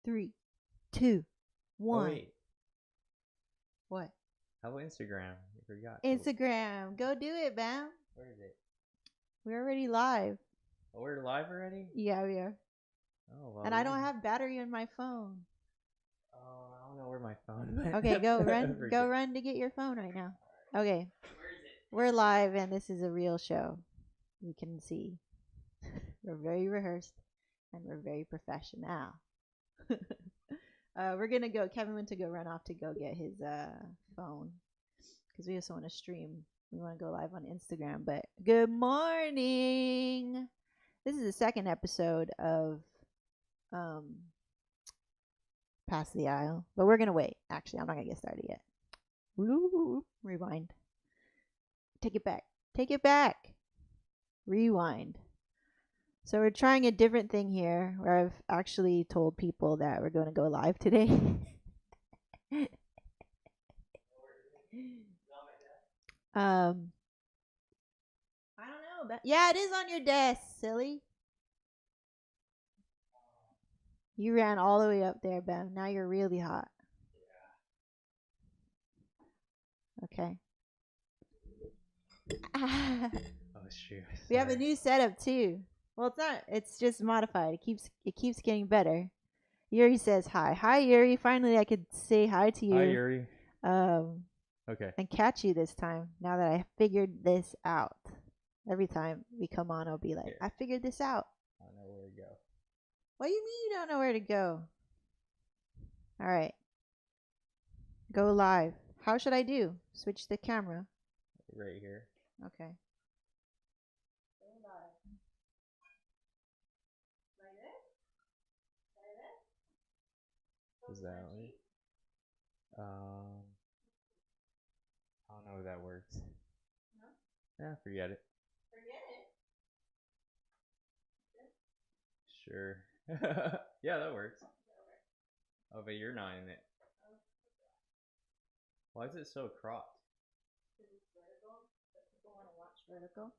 3, 2, Oh 1. wait, What? how about Instagram? You forgot. Instagram. Go do it, Bam. Where is it? We're already live. Oh, we're live already. Yeah, we are. Oh well. And I don't have battery in my phone. Oh, I don't know where my phone went. Okay, go run. Forget. Go run to get your phone right now. Okay. Where is it? We're live and this is a real show. You can see. We're very rehearsed and we're very professional. We're gonna go. Kevin went to go run off to go get his phone because we also want to stream. We want to go live on Instagram. But good morning. This is the second episode of Pass the Aisle, but we're gonna wait. Actually, I'm not gonna get started yet. Woo! Rewind. Take it back. Take it back. Rewind. So we're trying a different thing here where I've actually told people that we're going to go live today. I don't know. But yeah, it is on your desk, silly. You ran all the way up there, Ben. Now you're really hot. Okay. Oh shoot. We have a Sorry. new setup too. Well, it's not. It's just modified. It keeps getting better. Yuri says hi. Hi, Yuri. Finally, I could say hi to you. Hi, Yuri. Um, Okay. and catch you this time. Now that I figured this out. Every time we come on, I'll be like, Here. I figured this out. I don't know where to go. What do you mean you don't know where to go? All right. Go live. How should I do? Switch the camera. Right here. Okay. Is that one? I don't know if that works. No? Yeah, forget it. Forget it. Sure. Yeah, that works. Oh, but you're not in it. Why is it so cropped? Because it's vertical. But people want to watch vertical.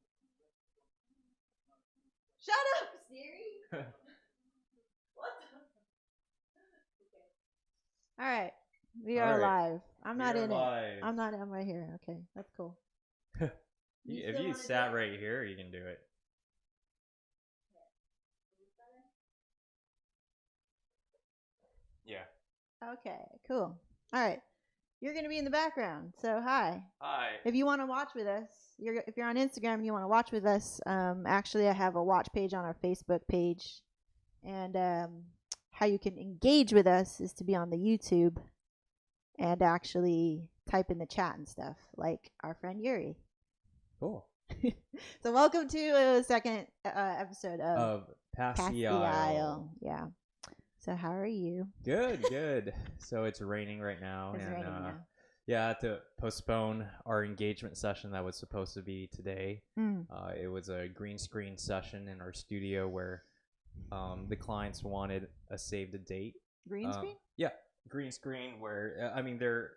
Shut up, Siri. What the? Okay. All right. We are live. I'm not in it. I'm not. I'm right here. Okay, that's cool. If you sat right here, you can do it. Yeah. Okay, cool. All right. You're going to be in the background. So, hi. Hi. If you want to watch with us, if you're on Instagram and you want to watch with us, actually, I have a watch page on our Facebook page. And how you can engage with us is to be on the YouTube and actually type in the chat and stuff, like our friend Yuri. Cool. So, welcome to a second episode of Pass the Aisle. Aisle. Yeah. So, how are you? Good, good. So it's raining right now. It's raining now. Yeah, I had to postpone our engagement session that was supposed to be today. It was a green screen session in our studio where the clients wanted a save the date. Green screen? Yeah, green screen where, I mean, they're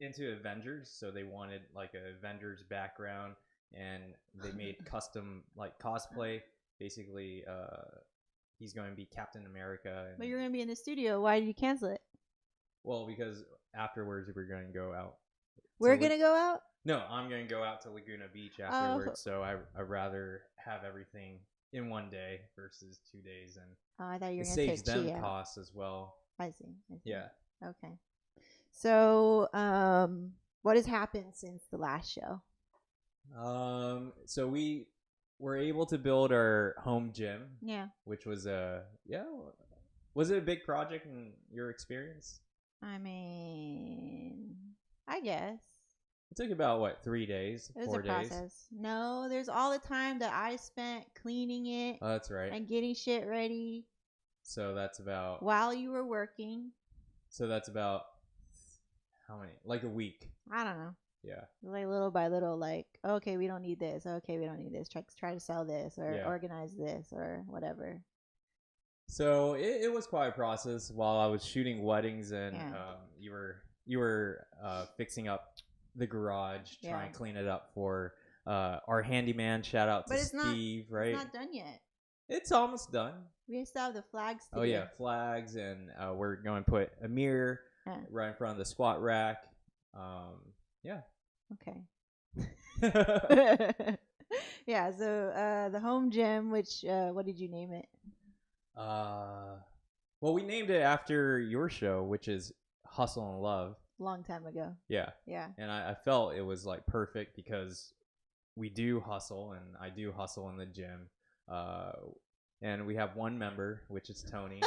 into Avengers, so they wanted like a Avengers background, and they made custom like cosplay. Basically, he's going to be Captain America. But you're going to be in the studio. Why did you cancel it? Well, because afterwards we're going to go out. We're going to go out? No, I'm going to go out to Laguna Beach afterwards. So I'd rather have everything in one day versus 2 days, and I thought you were it going to saves take them Chi out. costs as well. I see. Yeah. Okay. So, what has happened since the last show? So we were able to build our home gym. Yeah. Which was was it a big project in your experience? I mean, I guess. It took about, what, 3 days? It was 4 a days? process. No, there's all the time that I spent cleaning it Oh, that's right. and getting shit ready So that's about while you were working. how many? Like a week. I don't know. Yeah. Like little by little, like, okay, we don't need this. Okay, we don't need this. Try to sell this or organize this or whatever. So it was quite a process while I was shooting weddings, and you were fixing up the garage, trying to clean it up for our handyman. Shout out to Steve. Right? It's not done yet. It's almost done. We still have the flags to Oh do. yeah, flags, and we're going to put a mirror right in front of the squat rack. Yeah. Okay. Yeah, so the home gym, which what did you name it? Well, we named it after your show, which is Hustle and Love. Long time ago. Yeah. Yeah. And I felt it was like perfect because we do hustle, and I do hustle in the gym. And we have one member, which is Tony.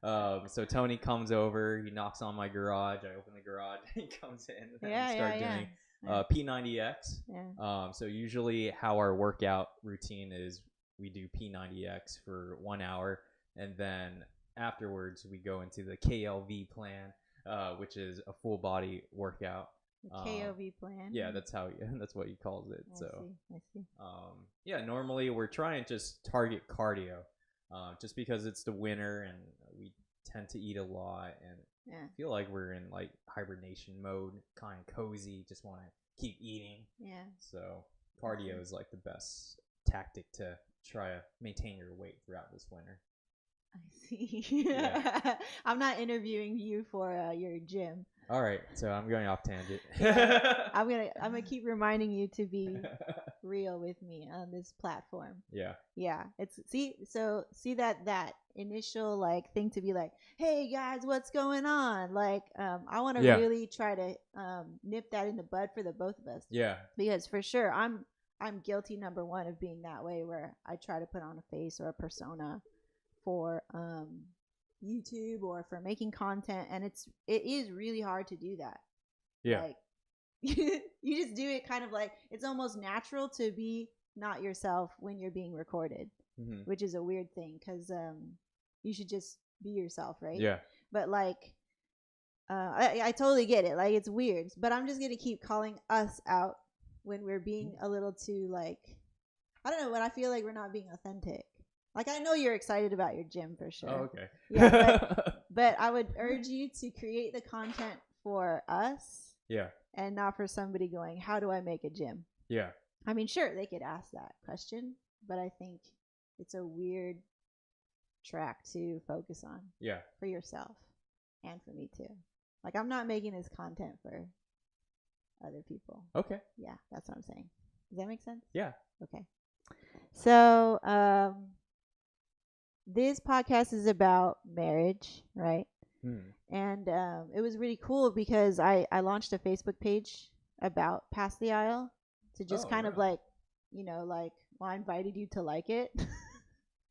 So Tony comes over, he knocks on my garage, I open the garage, he comes in and start doing P90X. Yeah. So usually how our workout routine is, we do P90X for 1 hour, and then afterwards we go into the KLV plan, which is a full body workout. KOV plan. Yeah, that's what he calls it. I see. Yeah, normally we're trying to just target cardio, just because it's the winter and we tend to eat a lot, and I feel like we're in like hibernation mode, kind of cozy, just want to keep eating. Yeah. So cardio is like the best tactic to try to maintain your weight throughout this winter. I see. Yeah. I'm not interviewing you for your gym. All right, so I'm going off tangent. I'm gonna keep reminding you to be real with me on this platform. Yeah. Yeah. It's see that initial like thing to be like, hey guys, what's going on? Like, I want to really try to nip that in the bud for the both of us. Yeah. Because for sure, I'm guilty number one of being that way, where I try to put on a face or a persona for YouTube or for making content, and it is really hard to do that. Yeah. Like you just do it kind of like it's almost natural to be not yourself when you're being recorded, which is a weird thing because you should just be yourself, right? Yeah. But like I totally get it. Like it's weird, but I'm just gonna keep calling us out when we're being a little too like, I don't know, when I feel like we're not being authentic. Like, I know you're excited about your gym for sure. Oh, okay. Yeah, but I would urge you to create the content for us. Yeah. And not for somebody going, how do I make a gym? Yeah. I mean, sure, they could ask that question, but I think it's a weird track to focus on. Yeah. For yourself and for me too. Like, I'm not making this content for other people. Okay. Yeah, that's what I'm saying. Does that make sense? Yeah. Okay. So, this podcast is about marriage, right? And it was really cool because I launched a Facebook page about Pass the Aisle to just kind of like, like, well, I invited you to like it.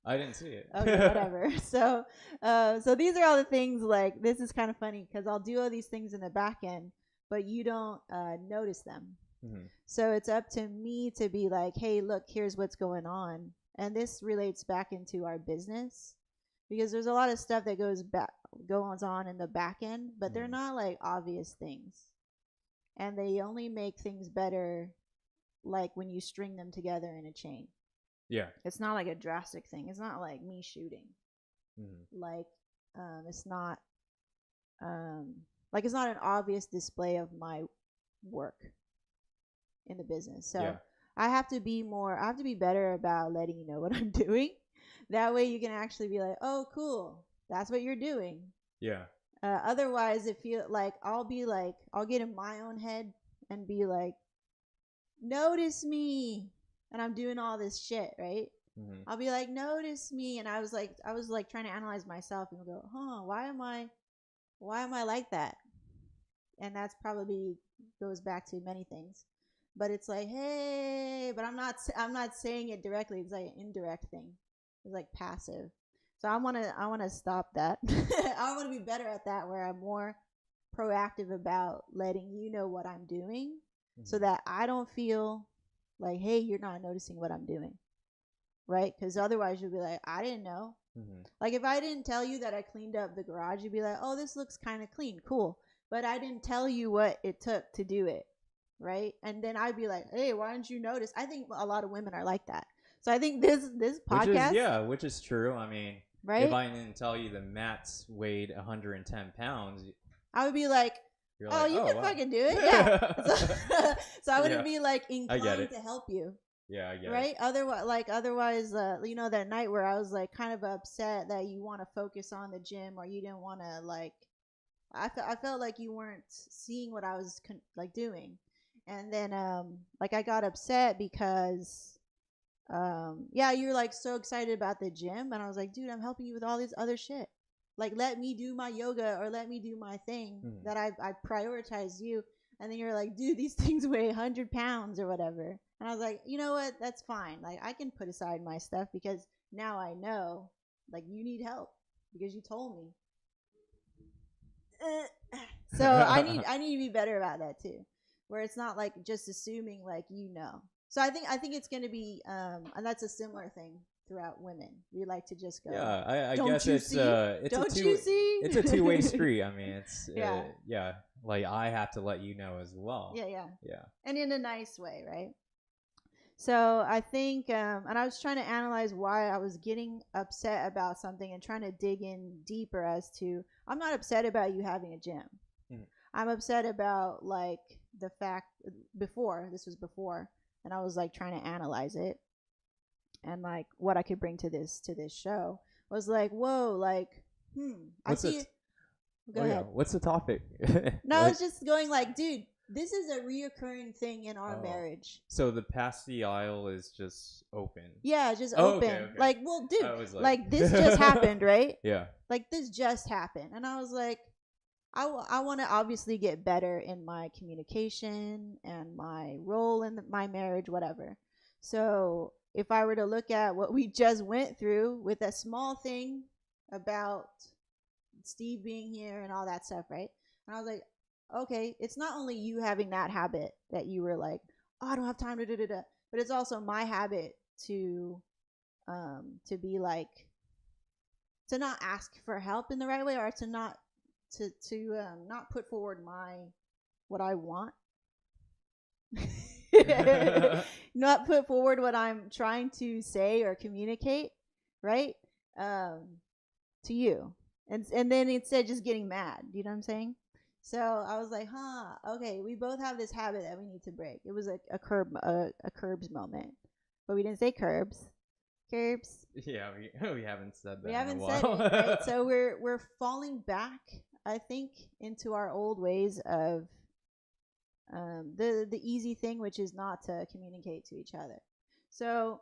I didn't see it. Okay, whatever. So these are all the things, like, this is kind of funny because I'll do all these things in the back end, but you don't notice them. So it's up to me to be like, hey, look, here's what's going on. And this relates back into our business because there's a lot of stuff that goes on in the back end, but they're not like obvious things. And they only make things better like when you string them together in a chain. Yeah. It's not like a drastic thing. It's not like me shooting. Like, it's not like it's not an obvious display of my work in the business. So I have to be better about letting you know what I'm doing. That way you can actually be like, oh, cool, that's what you're doing. Yeah. Otherwise, it feel like I'll get in my own head and be like, notice me. And I'm doing all this shit, right? I'll be like, notice me. And I was like trying to analyze myself and go, why am I like that? And that's probably goes back to many things. But it's like, hey, but I'm not saying it directly. It's like an indirect thing. It's like passive. So I want to stop that. I want to be better at that, where I'm more proactive about letting you know what I'm doing, so that I don't feel like, hey, you're not noticing what I'm doing, right? Because otherwise you'll be like, I didn't know. Like, if I didn't tell you that I cleaned up the garage, you'd be like, oh, this looks kind of clean, cool. But I didn't tell you what it took to do it. Right? And then I'd be like, hey, why didn't you notice? I think a lot of women are like that. So I think this podcast, which is true. I mean, right? If I didn't tell you the mats weighed 110 pounds, I would be like, you can fucking do it. Yeah. So I wouldn't be like inclined to help you. Yeah, I get right? Otherwise, you know, that night where I was like kind of upset that you want to focus on the gym or you didn't want to like. I felt like you weren't seeing what I was like doing, and then like I got upset because yeah, you're like so excited about the gym, and I was like, dude, I'm helping you with all this other shit. Like, let me do my yoga or let me do my thing it. Hmm. that I prioritize you. And then you're like, dude, these things weigh 100 pounds or whatever. And I was like, you know what? That's fine. Like, I can put aside my stuff because now I know, like, you need help because you told me. So I need to be better about that too, where it's not like just assuming like you know. So I think it's gonna be and that's a similar thing throughout women. We like to just go, Yeah, I don't guess you it's see? it's Don't a you see? it's a two-way street. I mean, it's Yeah. yeah, like I have to let you know as well. Yeah, Yeah. and in a nice way, right? So I think, and I was trying to analyze why I was getting upset about something and trying to dig in deeper as to I'm not upset about you having a gym. Mhm. I'm upset about like the fact before this was before, and I was like trying to analyze it and like what I could bring to this show was like, whoa, like, I What's see. it? Go Oh yeah, ahead. what's the topic? No, I Like, was just going like, dude, this is a reoccurring thing in our oh, marriage. so the past the aisle is just open. Yeah, just Oh, okay, open. okay. Like, well, dude, I was like this just happened, right? Yeah. Like this just happened, and I was like, I want to obviously get better in my communication and my role in my marriage, whatever. So if I were to look at what we just went through with a small thing about Steve being here and all that stuff, right? And I was like, okay, it's not only you having that habit that you were like, oh, I don't have time to da da da, but it's also my habit to be like to not ask for help in the right way or to not not put forward my what I want. Not put forward what I'm trying to say or communicate, right? To you. And then instead just getting mad. You know what I'm saying? So I was like, okay, we both have this habit that we need to break. It was a curbs moment. But we didn't say curbs. Curbs. Yeah, we haven't said that We in a haven't while. said it, right? So we're falling back, I think, into our old ways of the easy thing, which is not to communicate to each other. So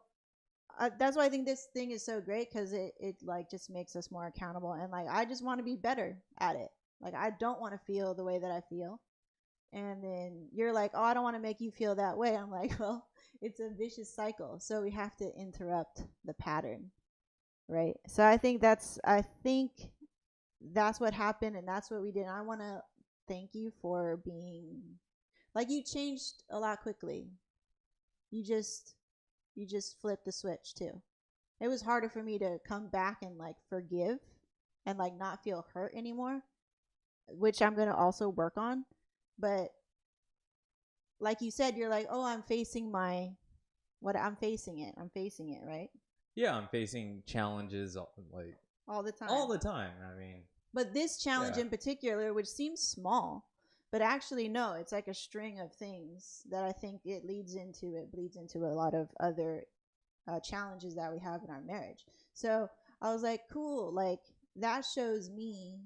that's why I think this thing is so great because it like just makes us more accountable and like I just want to be better at it. Like I don't want to feel the way that I feel, and then you're like, oh, I don't want to make you feel that way. I'm like, well, it's a vicious cycle, so we have to interrupt the pattern, right? So I think that's what happened and that's what we did. And I want to thank you for being like you changed a lot quickly. You just flipped the switch too. It was harder for me to come back and like forgive and like not feel hurt anymore, which I'm going to also work on. But like you said, you're like, "Oh, I'm facing my what I'm facing it. I'm facing it, right?" Yeah, I'm facing challenges like All the time. all the time. I mean, But this challenge Yeah. in particular, which seems small, but actually no, it's like a string of things that I think it bleeds into a lot of other challenges that we have in our marriage. So I was like, cool, like that shows me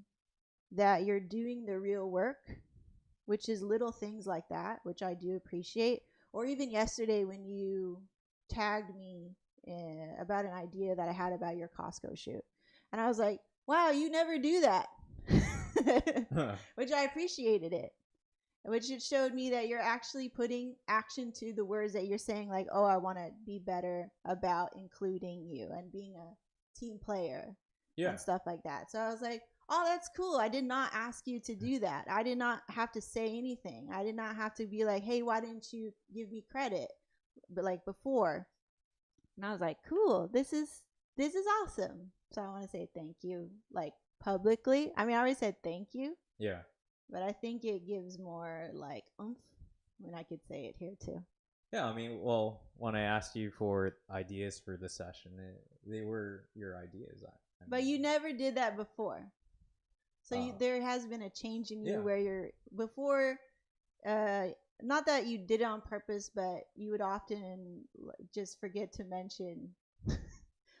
that you're doing the real work, which is little things like that, which I do appreciate. Or even yesterday when you tagged me about an idea that I had about your Costco shoot. And I was like, wow, you never do that. Which I appreciated it. Which it showed me that you're actually putting action to the words that you're saying, like, oh, I want to be better about including you and being a team player yeah. and stuff like that. So I was like, oh, that's cool. I did not ask you to do that. I did not have to say anything. I did not have to be like, hey, why didn't you give me credit? But like before. And I was like, cool. This is awesome. So I want to say thank you, like publicly. I mean, I already said thank you, Yeah. but I think it gives more like oomph when I could say it here too. Yeah, I mean, well, when I asked you for ideas for the session, they were your ideas. But you never did that before. So there has been a change in you Yeah. where you're before not that you did it on purpose, but you would often just forget to mention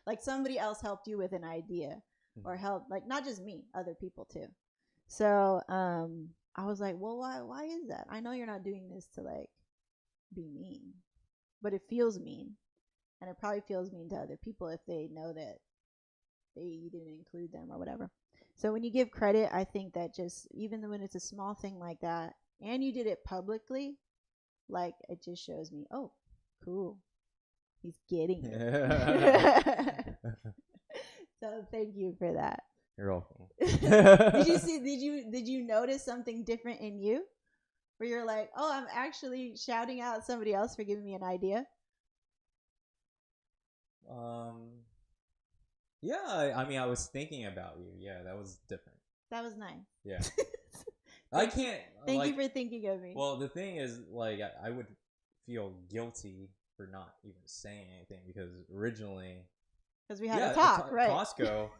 like somebody else helped you with an idea or helped, like not just me, other people too. So I was like, well, why is that? I know you're not doing this to like be mean, but it feels mean, and it probably feels mean to other people if they know that you didn't include them or whatever. So when you give credit, I think that just even when it's a small thing like that, and you did it publicly, like it just shows me, oh, cool, he's getting it. So thank you for that. You're welcome. Did you notice something different in you where you're like, oh, I'm actually shouting out somebody else for giving me an idea? Yeah, I mean, I was thinking about you. Yeah, that was different. That was nice. Yeah. I can't. Thank you for thinking of me. Well, the thing is, like, I would feel guilty for not even saying anything because originally. Because we had a talk, right? Costco.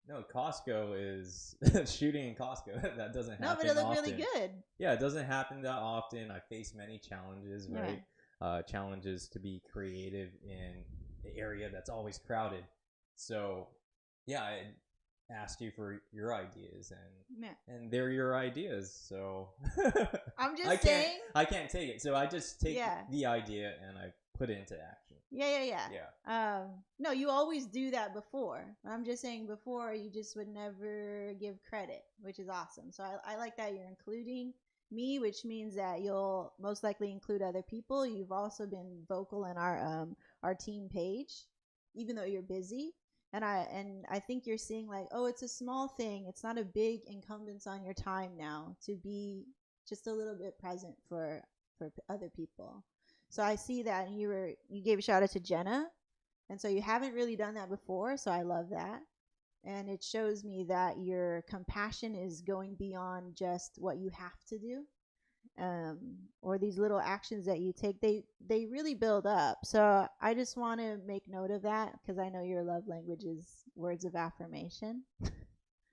No, Costco is shooting in Costco. That doesn't happen. No, but it looked really good. Yeah, it doesn't happen that often. I face many challenges, right? Challenges to be creative in the area that's always crowded. So, yeah, I asked you for your ideas, and they're your ideas. So I'm just saying I can't take it. So I just take the idea and I put it into action. Yeah. No, you always do that before. I'm just saying before you just would never give credit, which is awesome. So I like that you're including me, which means that you'll most likely include other people. You've also been vocal in our team page, even though you're busy. And I think you're seeing like, oh, it's a small thing. It's not a big incumbence on your time now to be just a little bit present for other people. So I see that, and you gave a shout out to Jenna, and so you haven't really done that before. So I love that, and it shows me that your compassion is going beyond just what you have to do, or these little actions that you take. They really build up. So I just want to make note of that because I know your love language is words of affirmation.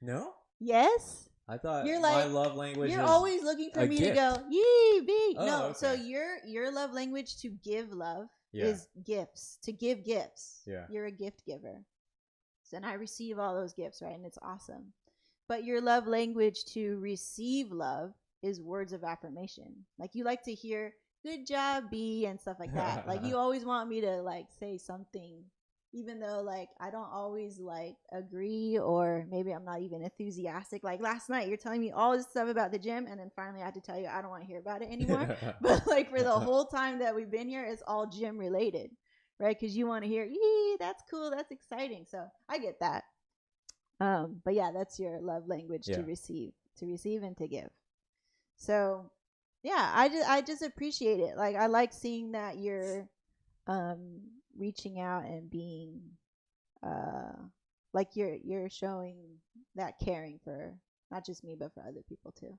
No. Yes. I thought you're like, my love language. You're always looking for me to go, yee, be. Oh, no, okay. So your love language to give love is gifts. To give gifts. Yeah. You're a gift giver. So, and I receive all those gifts, right? And it's awesome. But your love language to receive love is words of affirmation. Like you like to hear "good job, B" and stuff like that. Like you always want me to like say something. Even though like I don't always like agree, or maybe I'm not even enthusiastic. Like last night you're telling me all this stuff about the gym, and then finally I had to tell you I don't want to hear about it anymore. But like for the whole time that we've been here, it's all gym related, right? Because you want to hear, yee, that's cool, that's exciting. So I get that. But yeah, that's your love language, to receive and to give. So yeah, I just appreciate it. Like I like seeing that you're reaching out and being like you're showing that caring for not just me but for other people too.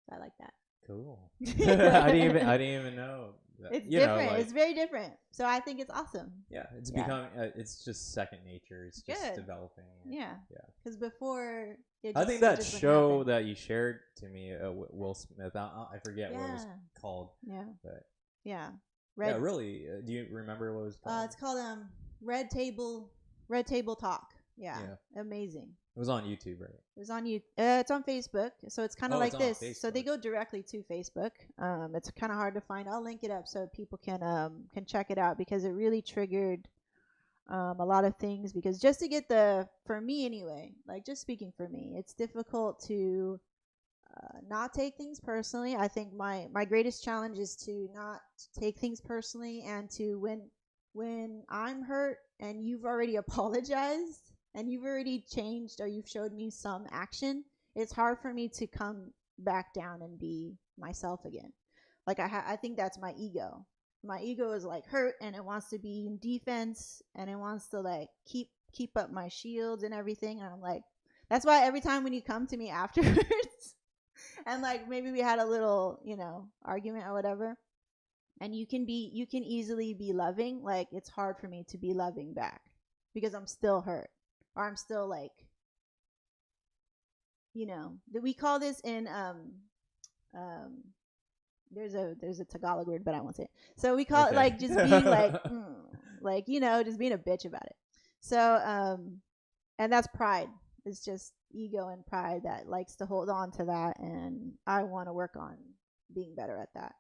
So I like that. Cool. I didn't even know that. It's different. It's very different. So I think it's awesome. Yeah, it's becoming it's just second nature. It's just developing. Yeah. Because before I think that show that you shared to me, Will Smith, I forget what it was called. Yeah. But really. Do you remember what it was called? It's called Red Table Talk. Yeah. Amazing. It was on YouTube, right? It was on YouTube. It's on Facebook, so it's kind of like this. So they go directly to Facebook. It's kind of hard to find. I'll link it up so people can check it out because it really triggered a lot of things. Because just to get for me anyway, like just speaking for me, it's difficult to not take things personally. I think my greatest challenge is to not take things personally, and to when I'm hurt and you've already apologized and you've already changed or you've showed me some action, it's hard for me to come back down and be myself again. Like I think that's my ego. My ego is like hurt and it wants to be in defense and it wants to like keep up my shields and everything. And I'm like, that's why every time when you come to me afterwards and like maybe we had a little, argument or whatever, and you can easily be loving, like it's hard for me to be loving back because I'm still hurt. Or I'm still like, we call this in there's a Tagalog word, but I won't say it. So we call it Okay. like just being like like just being a bitch about it. So and that's pride. It's just ego and pride that likes to hold on to that, and I want to work on being better at that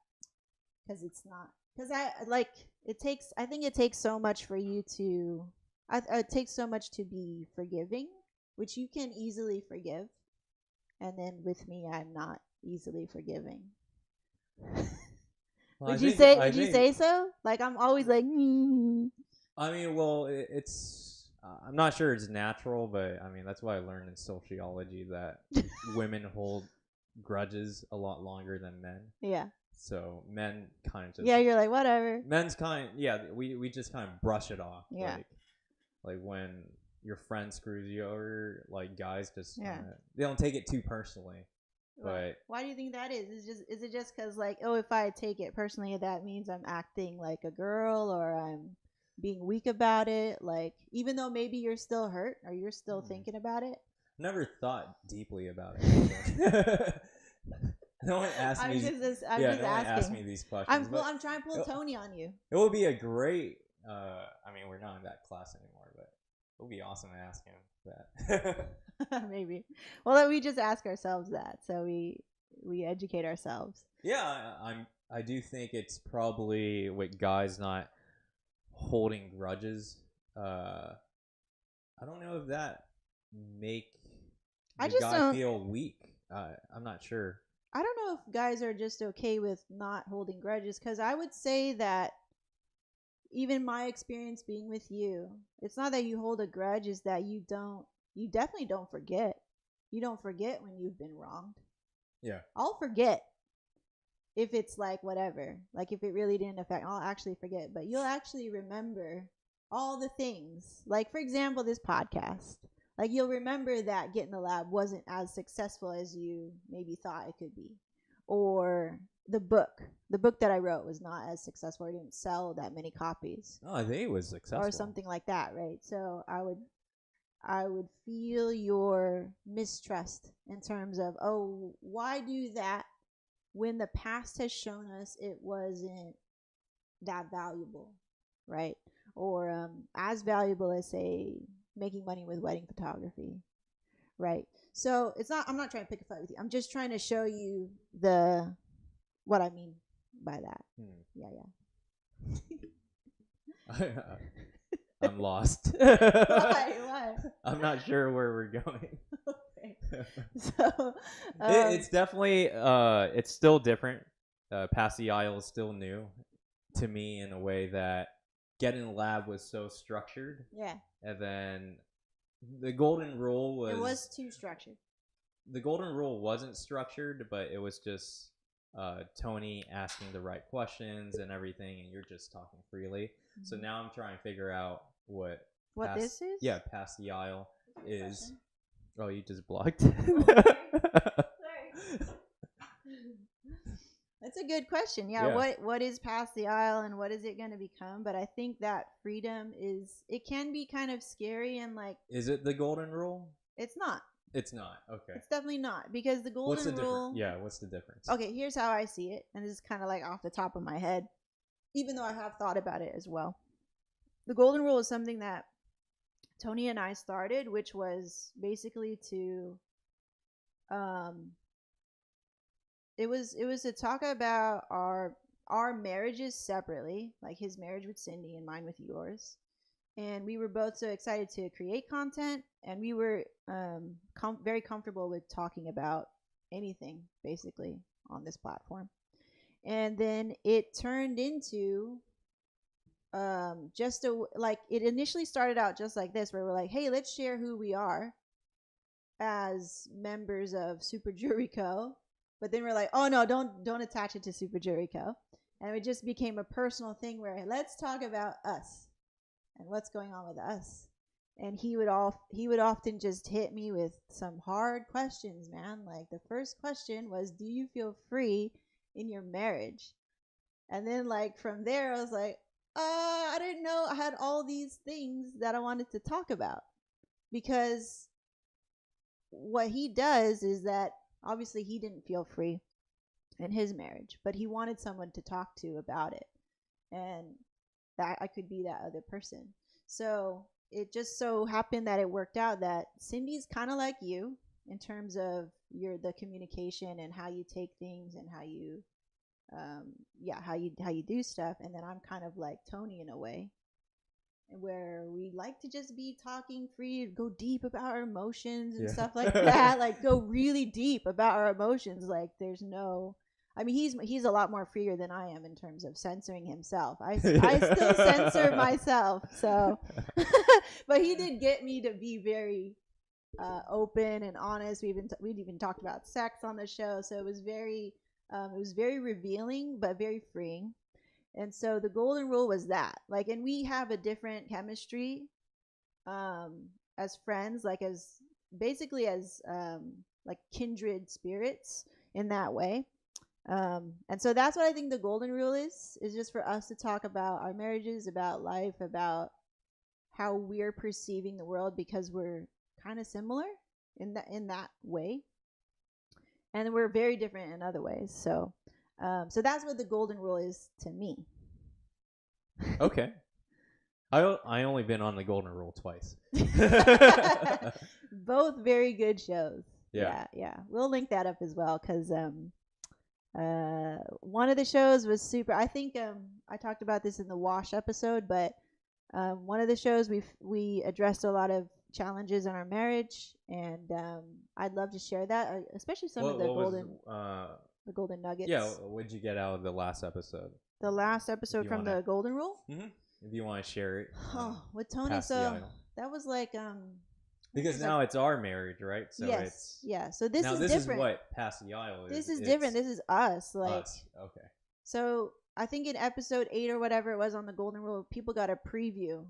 because it's not because I like it takes. I think it takes so much for you to. It takes so much to be forgiving, which you can easily forgive, and then with me, I'm not easily forgiving. Well, Would you say? Would you say so? Like I'm always like. I mean, well, it's. I'm not sure it's natural, but I mean that's why I learned in sociology that women hold grudges a lot longer than men. Yeah. So men kind of just. Yeah, you're like whatever. Men's kind. Yeah, we just kind of brush it off. Yeah. Like when your friend screws you over, like guys just. Yeah. They don't take it too personally. But why do you think that is? Is it just because like, oh, if I take it personally, that means I'm acting like a girl or I'm being weak about it? Like, even though maybe you're still hurt or you're still thinking about it. Never thought deeply about it. No one asked me. I'm just no asking. one asked me these questions. I'm trying to pull Tony on you. It would be a great. I mean, we're not in that class anymore, but it would be awesome to ask him that. Maybe. Well, then we just ask ourselves that, so we educate ourselves. Yeah, I do think it's probably with guys not holding grudges. I don't know if that make the guy feel weak. I'm not sure. I don't know if guys are just okay with not holding grudges, because I would say that even my experience being with you, it's not that you hold a grudge, is that you definitely don't forget. You don't forget when you've been wronged. Yeah. I'll forget if it's like whatever. Like if it really didn't affect, I'll actually forget. But you'll actually remember all the things. Like for example, this podcast. Like you'll remember that Get in the Lab wasn't as successful as you maybe thought it could be. Or the book that I wrote was not as successful. It didn't sell that many copies. Oh, I think it was successful. Or something like that, right? So I would feel your mistrust in terms of, oh, why do that when the past has shown us it wasn't that valuable, right? Or as valuable as, say, making money with wedding photography, right? So I'm not trying to pick a fight with you. I'm just trying to show you what I mean by that. Yeah. I'm lost. Why? I'm not sure where we're going. Okay. So it's definitely it's still different. Pass the Aisle is still new to me in a way that Get in the Lab was so structured. Yeah. And then the Golden Rule was. It was too structured. The Golden Rule wasn't structured, but it was just Tony asking the right questions and everything, and you're just talking freely. Mm-hmm. So now I'm trying to figure out what this is? Yeah, Pass the Aisle is. Question? Oh, you just blocked. Sorry. That's a good question. Yeah. What is Pass the Aisle and what is it going to become? But I think that freedom it can be kind of scary and like. Is it the Golden Rule? It's not. It's not. Okay. It's definitely not, because the Golden Rule. Yeah, what's the difference? Okay, here's how I see it, and this is kind of like off the top of my head, even though I have thought about it as well. The Golden Rule is something that Tony and I started, which was basically to, it was to talk about our marriages separately, like his marriage with Cindy and mine with yours. And we were both so excited to create content, and we were very comfortable with talking about anything, basically, on this platform. And then it turned into it initially started out just like this, where we're like, hey, let's share who we are as members of Super Jury Co. But then we're like, oh, no, don't attach it to Super Jury Co. And it just became a personal thing where let's talk about us and what's going on with us. And he would often just hit me with some hard questions, man. Like the first question was, do you feel free in your marriage? And then like from there I was like, I didn't know I had all these things that I wanted to talk about. Because what he does is that obviously he didn't feel free. in his marriage, but he wanted someone to talk to about it, and that I could be that other person. So it just so happened that it worked out that Cindy's kind of like you in terms of the communication and how you take things and how you how you do stuff, and then I'm kind of like Tony in a way, where we like to just be talking free, go deep about our emotions and stuff like that, like go really deep about our emotions. Like there's no, I mean, he's a lot more freer than I am in terms of censoring himself. I still censor myself. So, but he did get me to be very open and honest. We'd even talked about sex on the show, so it was very revealing but very freeing. And so the golden rule was that, like, and we have a different chemistry as friends, like as basically as like kindred spirits in that way. And so that's what I think the golden rule is just for us to talk about our marriages, about life, about how we're perceiving the world, because we're kind of similar in that way, and we're very different in other ways. So so that's what the golden rule is to me. Okay. I only been on the golden rule twice. Both very good shows. Yeah. We'll link that up as well, because one of the shows was super. I think I talked about this in the Wash episode, but one of the shows we addressed a lot of challenges in our marriage, and I'd love to share that, especially some of the golden nuggets. Yeah, what'd you get out of the last episode? The last episode from the golden rule? Mm-hmm. If you want to share it. With Tony, so that was like because now it's our marriage, right? So yes, So this is different. Is what Past the Aisle is. This is different. This is us. Like us. Okay. So I think in episode 8 or whatever it was on the golden rule, people got a preview,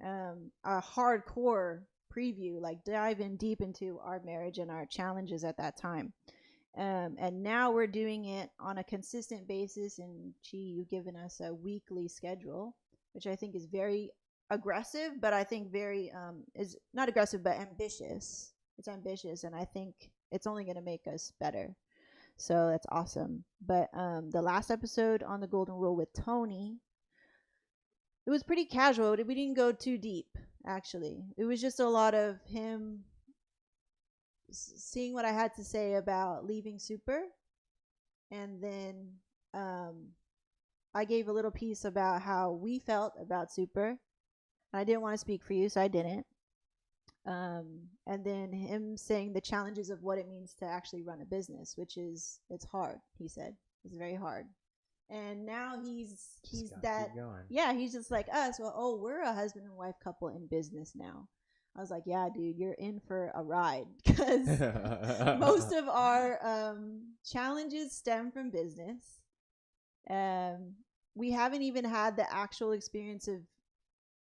a hardcore preview, like dive in deep into our marriage and our challenges at that time. And now we're doing it on a consistent basis, and you've given us a weekly schedule, which I think is very aggressive, but I think very is not aggressive but ambitious. It's ambitious, and I think it's only going to make us better. So that's awesome. But the last episode on the golden rule with Tony, it was pretty casual. We didn't go too deep, actually. It was just a lot of him seeing what I had to say about leaving Super, and then I gave a little piece about how we felt about Super. I didn't want to speak for you, so I didn't. And then him saying the challenges of what it means to actually run a business, which is, it's hard. He said it's very hard. And now he's that, yeah, he's just like us. Well, we're a husband and wife couple in business now. I was like, yeah, dude, you're in for a ride, because most of our challenges stem from business. We haven't even had the actual experience of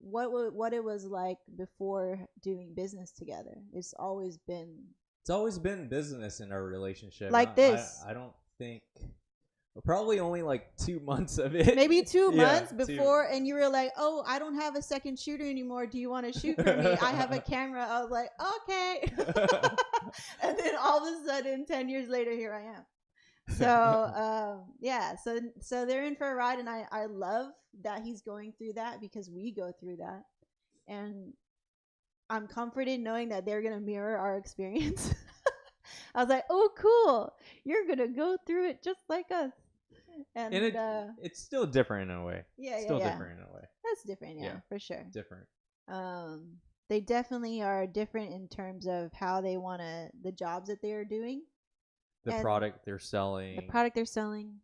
what it was like before doing business together. It's always been business in our relationship. Like this. I don't think. Probably only like 2 months of it. Maybe 2 months before, and you were like, "Oh, I don't have a second shooter anymore. Do you want to shoot for me? I have a camera." I was like, "Okay." And then all of a sudden, 10 years later, here I am. So, so they're in for a ride, and I love that he's going through that, because we go through that, and I'm comforted knowing that they're gonna mirror our experience. I was like, "Oh, cool! You're gonna go through it just like us." And it's still different in a way. Different in a way. That's different, for sure. Different. They definitely are different in terms of how they the jobs that they are doing. The product they're selling.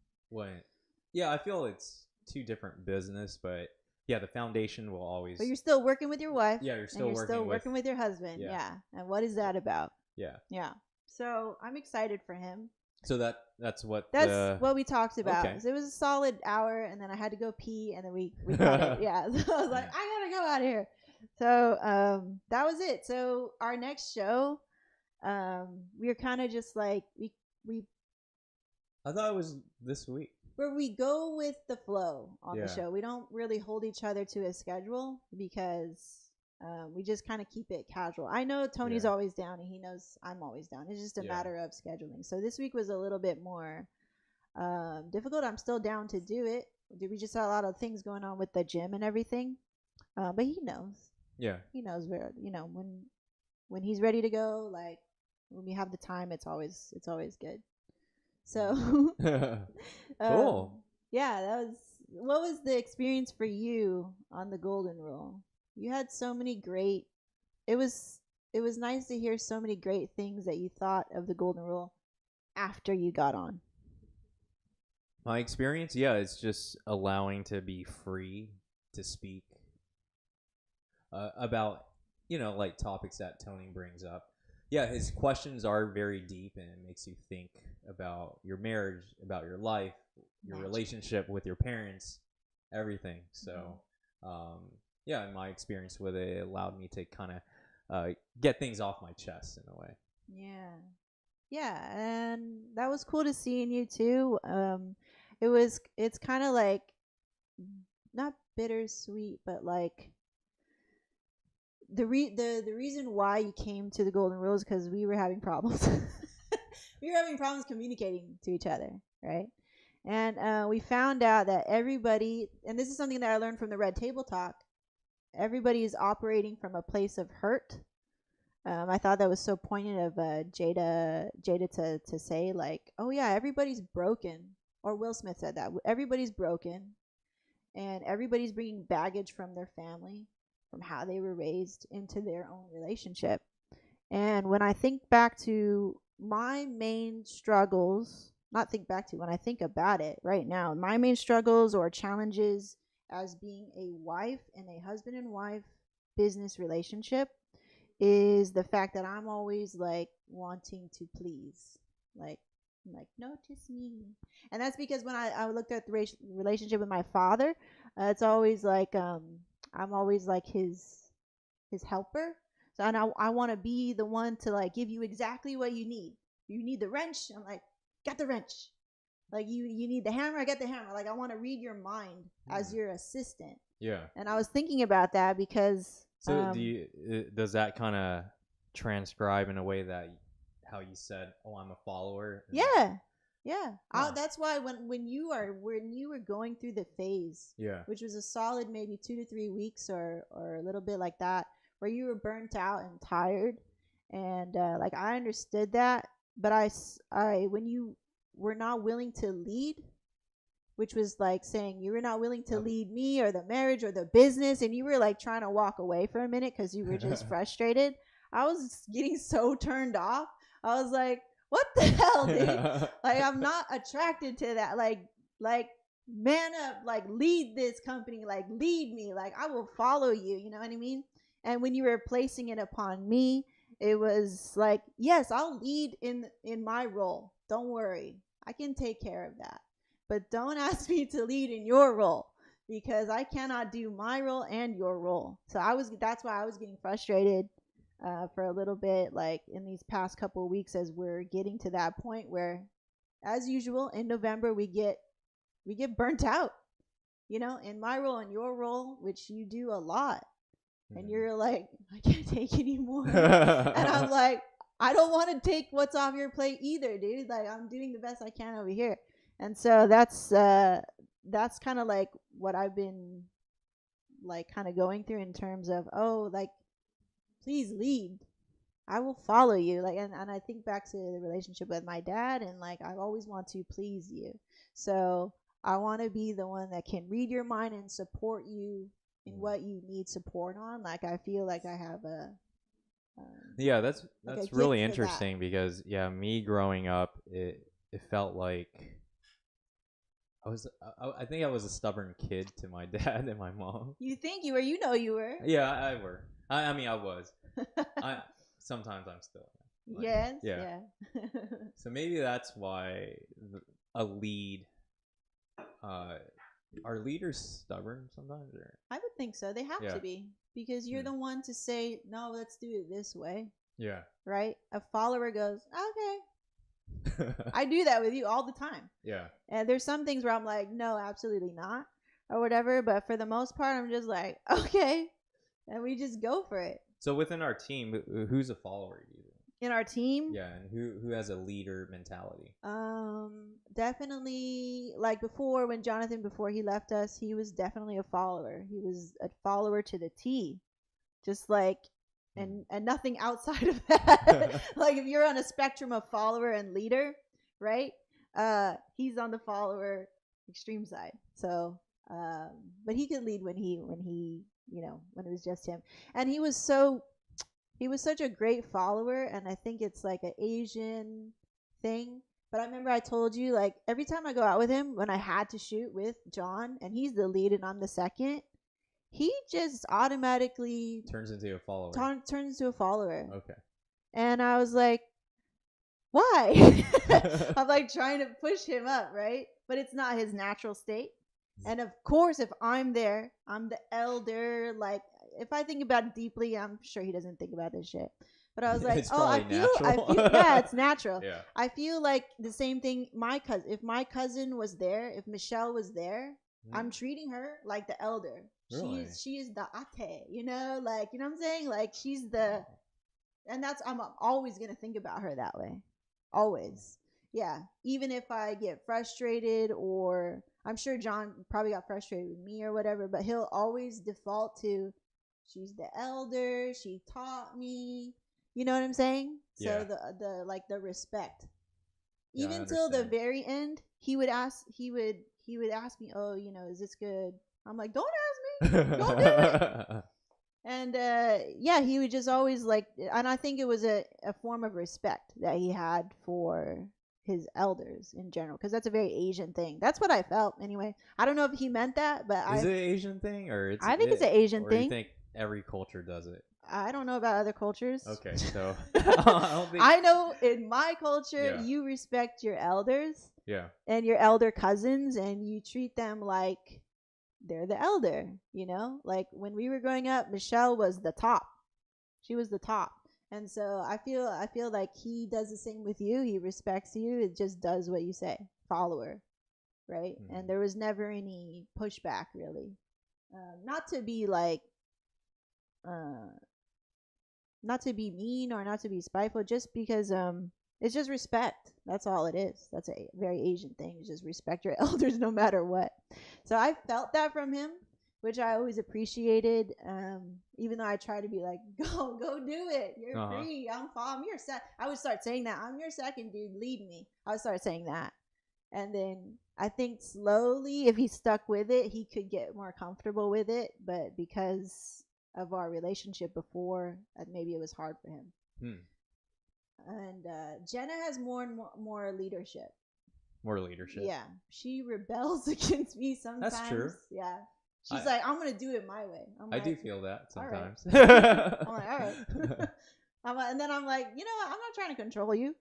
Yeah, I feel it's two different business, but yeah, the foundation will always. But you're still working with your wife. Yeah, you're still working with your husband. Yeah. And what is that about? Yeah. Yeah. So I'm excited for him. So that's what we talked about. Okay. So it was a solid hour, and then I had to go pee, and then we got it. Yeah. So I was like, I gotta go out of here. So that was it. So our next show, we were kind of just like we. I thought it was this week. Where we go with the flow on the show. We don't really hold each other to a schedule, because we just kind of keep it casual. I know Tony's always down, and he knows I'm always down. It's just a matter of scheduling. So this week was a little bit more difficult. I'm still down to do it. We just had a lot of things going on with the gym and everything. But he knows. Yeah. He knows where, when he's ready to go, like when we have the time, it's always good. So Cool. yeah, what was the experience for you on the Golden Rule? You had so many great it was nice to hear so many great things that you thought of the Golden Rule after you got on. My experience, yeah, it's just allowing to be free to speak about, like topics that Tony brings up. Yeah, his questions are very deep, and it makes you think about your marriage, about your life, your relationship with your parents, everything. So, yeah, in my experience with it, it allowed me to kind of get things off my chest in a way. Yeah, and that was cool to see in you too. It's kind of like not bittersweet, but like the reason why you came to the Golden Rule is because we were having problems. We were having problems communicating to each other, right? And we found out that everybody, and this is something that I learned from the Red Table Talk, everybody is operating from a place of hurt. I thought that was so poignant of Jada to say, like, oh yeah, everybody's broken. Or Will Smith said that everybody's broken, and everybody's bringing baggage from their family, from how they were raised, into their own relationship. And when I think back to my main struggles, not think back to, when I think about it right now, my main struggles or challenges as being a wife in a husband and wife business relationship is the fact that I'm always like wanting to please, like notice me. And that's because when I looked at the relationship with my father, it's always like I'm always like his helper. So and I want to be the one to like give you exactly what you need. You need the wrench, I'm like, got the wrench. Like you need the hammer, I got the hammer. Like I want to read your mind as your assistant. Yeah. And I was thinking about that because so does that kind of transcribe in a way that how you said, oh, I'm a follower? Yeah. Huh. That's why when you were going through the phase, which was a solid maybe 2 to 3 weeks or a little bit like that, where you were burnt out and tired, and like I understood that, but I when you were not willing to lead, which was like saying you were not willing to lead me or the marriage or the business, and you were like trying to walk away for a minute because you were just frustrated. I was getting so turned off. I was like, what the hell, dude? Like I'm not attracted to that. Like man up, like lead this company, like lead me, like I will follow you, you know what I mean? And when you were placing it upon me, it was like, yes, I'll lead in my role, don't worry, I can take care of that, but don't ask me to lead in your role, because I cannot do my role and your role. So that's why I was getting frustrated for a little bit, like in these past couple of weeks, as we're getting to that point where, as usual, in November we get burnt out, in my role and your role, which you do a lot, and you're like, I can't take anymore. And I'm like, I don't want to take what's off your plate either, dude. Like I'm doing the best I can over here. And so that's kind of like what I've been like kind of going through in terms of, oh, like, please lead, I will follow you. Like, and I think back to the relationship with my dad, and like I always want to please you, so I want to be the one that can read your mind and support you in what you need support on. Like I feel like I have a yeah, that's like really interesting, because me growing up, it felt like I think I was a stubborn kid to my dad and my mom. You think you were? You were. Yeah, I were. I mean, I was. Sometimes I'm still. Like, yes. Yeah. So maybe that's why a lead. Are leaders stubborn sometimes? Or? I would think so. They have to be, because you're the one to say, no, let's do it this way. Yeah. Right? A follower goes, okay. I do that with you all the time. Yeah. And there's some things where I'm like, no, absolutely not, or whatever. But for the most part, I'm just like, okay. And we just go for it. So within our team, who's a follower? in our team. Yeah, and who has a leader mentality? Definitely like before when Jonathan before he left us, he was definitely a follower. He was a follower to the T. Just like and nothing outside of that. Like if you're on a spectrum of follower and leader, right? He's on the follower extreme side. So but he could lead when he when it was just him. And he was such a great follower, and I think it's like an Asian thing. But I remember I told you, like, every time I go out with him, when I had to shoot with John, and he's the lead and I'm the second, he just automatically Turns into a follower. turns into a follower. Okay. And I was like, why? I'm like trying to push him up, right? But it's not his natural state. And of course, if I'm there, I'm the elder. Like, if I think about it deeply, I'm sure he doesn't think about this shit. But I was like, It's oh, I probably feel, natural. yeah, it's natural. Yeah. I feel like the same thing. If my cousin was there, if Michelle was there, I'm treating her like the elder. Really? She is the ate, like, you know what I'm saying? Like, she's the, and I'm always gonna think about her that way, always. Yeah, even if I get frustrated, or I'm sure John probably got frustrated with me or whatever, but he'll always default to, she's the elder, she taught me. You know what I'm saying? Yeah. So the like the respect. Yeah, Even till the very end, he would ask me, oh, is this good? I'm like, don't ask me, don't do it. And yeah, he would just always like, and I think it was a form of respect that he had for his elders in general, because that's a very Asian thing. That's what I felt anyway. I don't know if he meant that, but is it an Asian thing, or I think it's an Asian or thing. You think every culture does it? I don't know about other cultures. Okay, so I don't think. I know in my culture, Yeah. you respect your elders. Yeah. And your elder cousins, and you treat them like they're the elder, like when we were growing up, Michelle was the top. She was the top. And so I feel like he does the same with you. He respects you. It just does what you say. Follower. Right. Mm-hmm. And there was never any pushback, really. Not to be like not to be mean or not to be spiteful, just because it's just respect. That's all it is. That's a very Asian thing. Just respect your elders no matter what. So I felt that from him, which I always appreciated. Even though I try to be like, go do it. You're free. I'm your I would start saying that. I'm your second dude. Lead me. I would start saying that. And then I think slowly, if he stuck with it, he could get more comfortable with it. But because of our relationship before, maybe it was hard for him. And Jenna has more and more leadership. More leadership. Yeah, she rebels against me sometimes. That's true. Yeah, she's like, I'm gonna do it my way. I do feel that sometimes. All right. I'm like, all right. And then I'm like, you know what? I'm not trying to control you.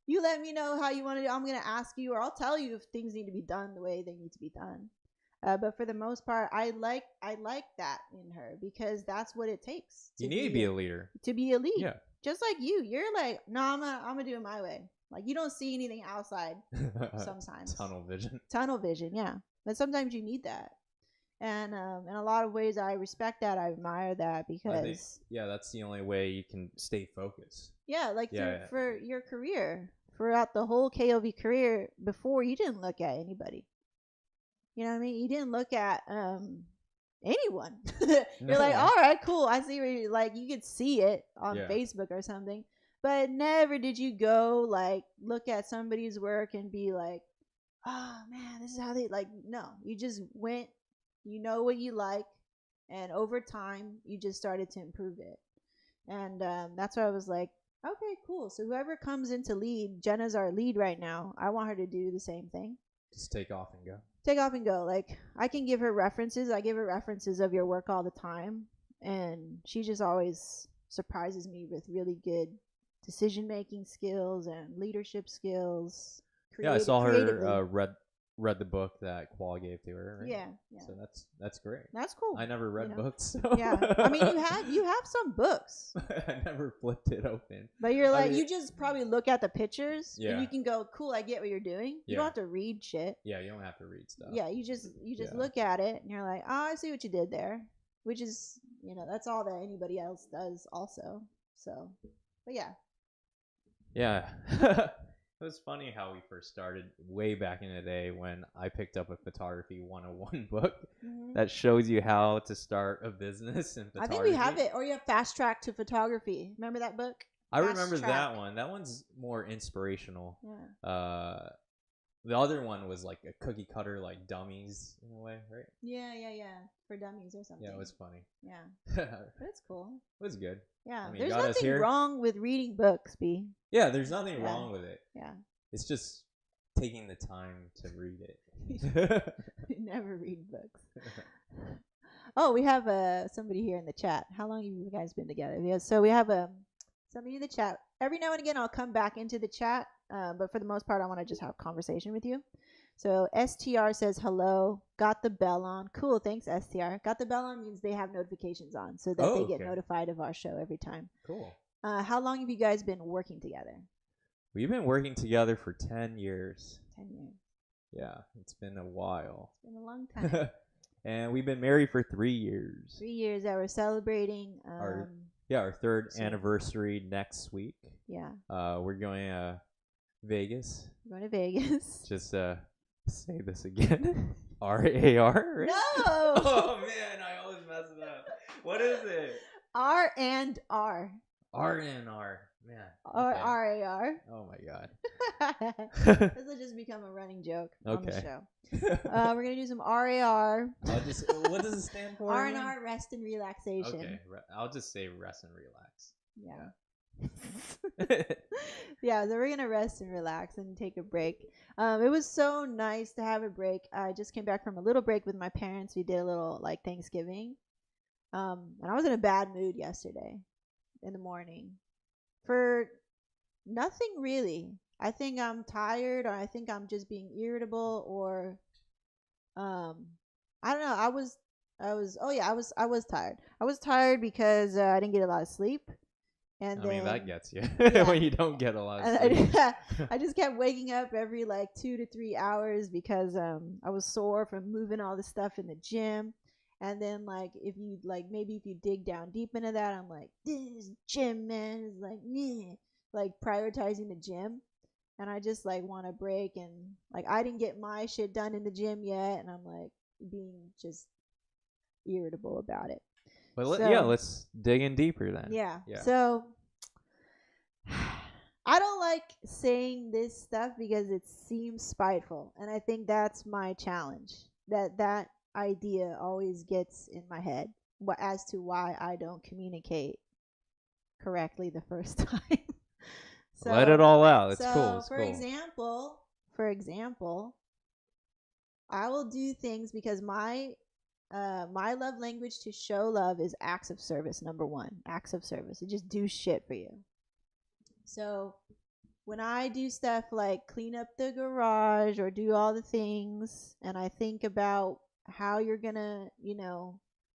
You let me know how you want to do. I'm gonna ask you, or I'll tell you if things need to be done the way they need to be done. But for the most part, I like that in her, because that's what it takes. You need to be a leader. To be a lead. Yeah. Just like you're like, no, I'm gonna do it my way. Like, you don't see anything outside sometimes. Tunnel vision, yeah. But sometimes you need that, and in a lot of ways, I respect that. I admire that, because that's the only way you can stay focused. Yeah, like for your career, throughout the whole KOV career, before, you didn't look at anybody. You know what I mean? You didn't look at anyone. You're like, all right, cool. I see where you like, you could see it on Facebook or something, but never did you go like look at somebody's work and be like, oh man, this is how they like. No, you just went, what you like, and over time you just started to improve it. And that's why I was like, okay, cool. So whoever comes into lead, Jenna's our lead right now. I want her to do the same thing. Just take off and go. Like, I can give her references. I give her references of your work all the time. And she just always surprises me with really good decision-making skills and leadership skills. I saw her read the book that Qual gave to her, right? Yeah. So that's great. That's cool. I never read books. So. Yeah. I mean, you have some books. I never flipped it open. But you're like, you just probably look at the pictures and you can go, cool, I get what you're doing. You don't have to read shit. Yeah, you don't have to read stuff. Yeah, you just look at it and you're like, oh, I see what you did there. Which is, that's all that anybody else does also. So, but yeah. Yeah. It was funny how we first started way back in the day when I picked up a photography 101 book that shows you how to start a business in I photography. think we have it, or you have Fast Track to Photography. Remember that book? I Fast remember Track. that one. That one's more inspirational. Yeah. The other one was like a cookie cutter, like dummies in a way, right? Yeah. For dummies or something. Yeah, it was funny. Yeah. It But it's cool. was good. Yeah. I mean, There's got us nothing here. wrong with reading books, B. Yeah, there's nothing Yeah. wrong with it. Yeah. It's just taking the time to read it. We never read books. Oh, we have somebody here in the chat. How long have you guys been together? Yeah, so we have somebody in the chat. Every now and again, I'll come back into the chat, but for the most part, I want to just have a conversation with you. So STR says hello. Got the bell on. Cool, thanks STR. Got the bell on means they have notifications on, so that they get notified of our show every time. Cool. How long have you guys been working together? We've been working together for 10 years. 10 years. Yeah, it's been a while. It's been a long time. And we've been married for 3 years. 3 years that we're celebrating. Our third anniversary next week. Yeah. We're going to Vegas. We're going to Vegas. Just say this again. RAR, right? No! Oh, man, I always mess it up. What is it? R and R. R&R. Man. Or Okay. RAR. Oh, my God. This will just become a running joke on the Okay. show. We're going to do some RAR. What does it stand for? R&R, rest and relaxation. Okay. I'll just say rest and relax. Yeah. Yeah, so we're going to rest and relax and take a break. It was so nice to have a break. I just came back from a little break with my parents. We did a little like Thanksgiving. And I was in a bad mood yesterday in the morning for nothing really. I think I'm tired, or I think I'm just being irritable, or I don't know. I was tired. I was tired because I didn't get a lot of sleep. And I mean, that gets you Yeah. when you don't get a lot of and sleep. I just kept waking up every like 2 to 3 hours because I was sore from moving all the stuff in the gym. And then like if you dig down deep into that, I'm like, this gym, man, is like meh. Like prioritizing the gym. And I just like want to break, and like I didn't get my shit done in the gym yet, and I'm like being just irritable about it. But So- let's dig in deeper then. Yeah. Yeah. So I don't like saying this stuff because it seems spiteful, and I think that's my challenge. That idea always gets in my head as to why I don't communicate correctly the first time. So, Let it all out. It's so cool. It's for cool. example, I will do things because my love language to show love is acts of service. Number one, acts of service. I just do shit for you. So when I do stuff like clean up the garage or do all the things, and I think about how you're gonna,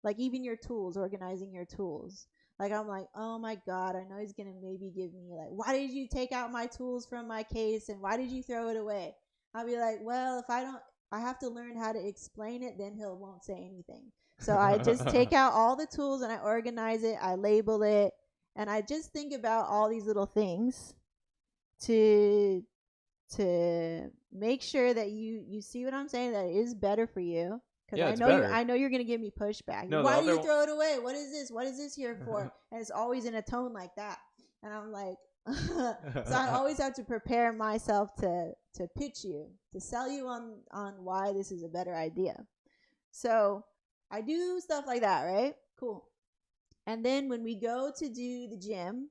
like even your tools, organizing your tools. Like I'm like, oh my God, I know he's gonna maybe give me like, why did you take out my tools from my case and why did you throw it away? I'll be like, well, if I have to learn how to explain it, then won't say anything. So I just take out all the tools and I organize it, I label it, and I just think about all these little things to make sure that you see what I'm saying, that it is better for you. Because I know you're gonna give me pushback. No, why do you throw it away? What is this? What is this here for? And it's always in a tone like that. And I'm like, so I always have to prepare myself to pitch you, to sell you on why this is a better idea. So I do stuff like that, right? Cool. And then when we go to do the gym,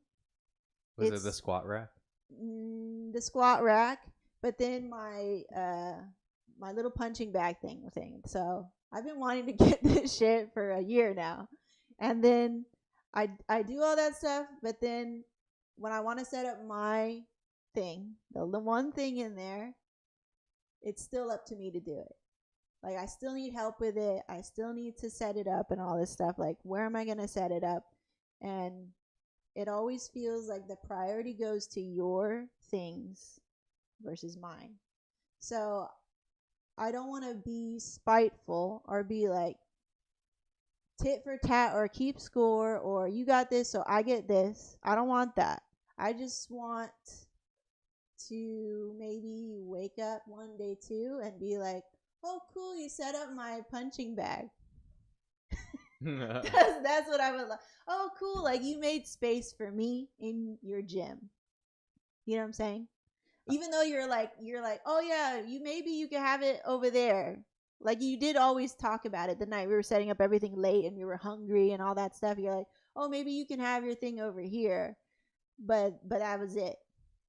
Was it the squat rack? The squat rack, but then my little punching bag thing. So I've been wanting to get this shit for a year now. And then I do all that stuff, but then when I want to set up my thing, the one thing in there, it's still up to me to do it. Like I still need help with it. I still need to set it up and all this stuff. Like where am I going to set it up? And it always feels like the priority goes to your things versus mine. So I don't want to be spiteful or be like tit for tat or keep score or you got this so I get this. I don't want that. I just want to maybe wake up one day too and be like, oh, cool, you set up my punching bag. That's what I would like. Oh, cool, like you made space for me in your gym. You know what I'm saying? Even though you're like, oh yeah, maybe you can have it over there. Like you did always talk about it the night we were setting up everything late and you were hungry and all that stuff. You're like, oh, maybe you can have your thing over here. But that was it.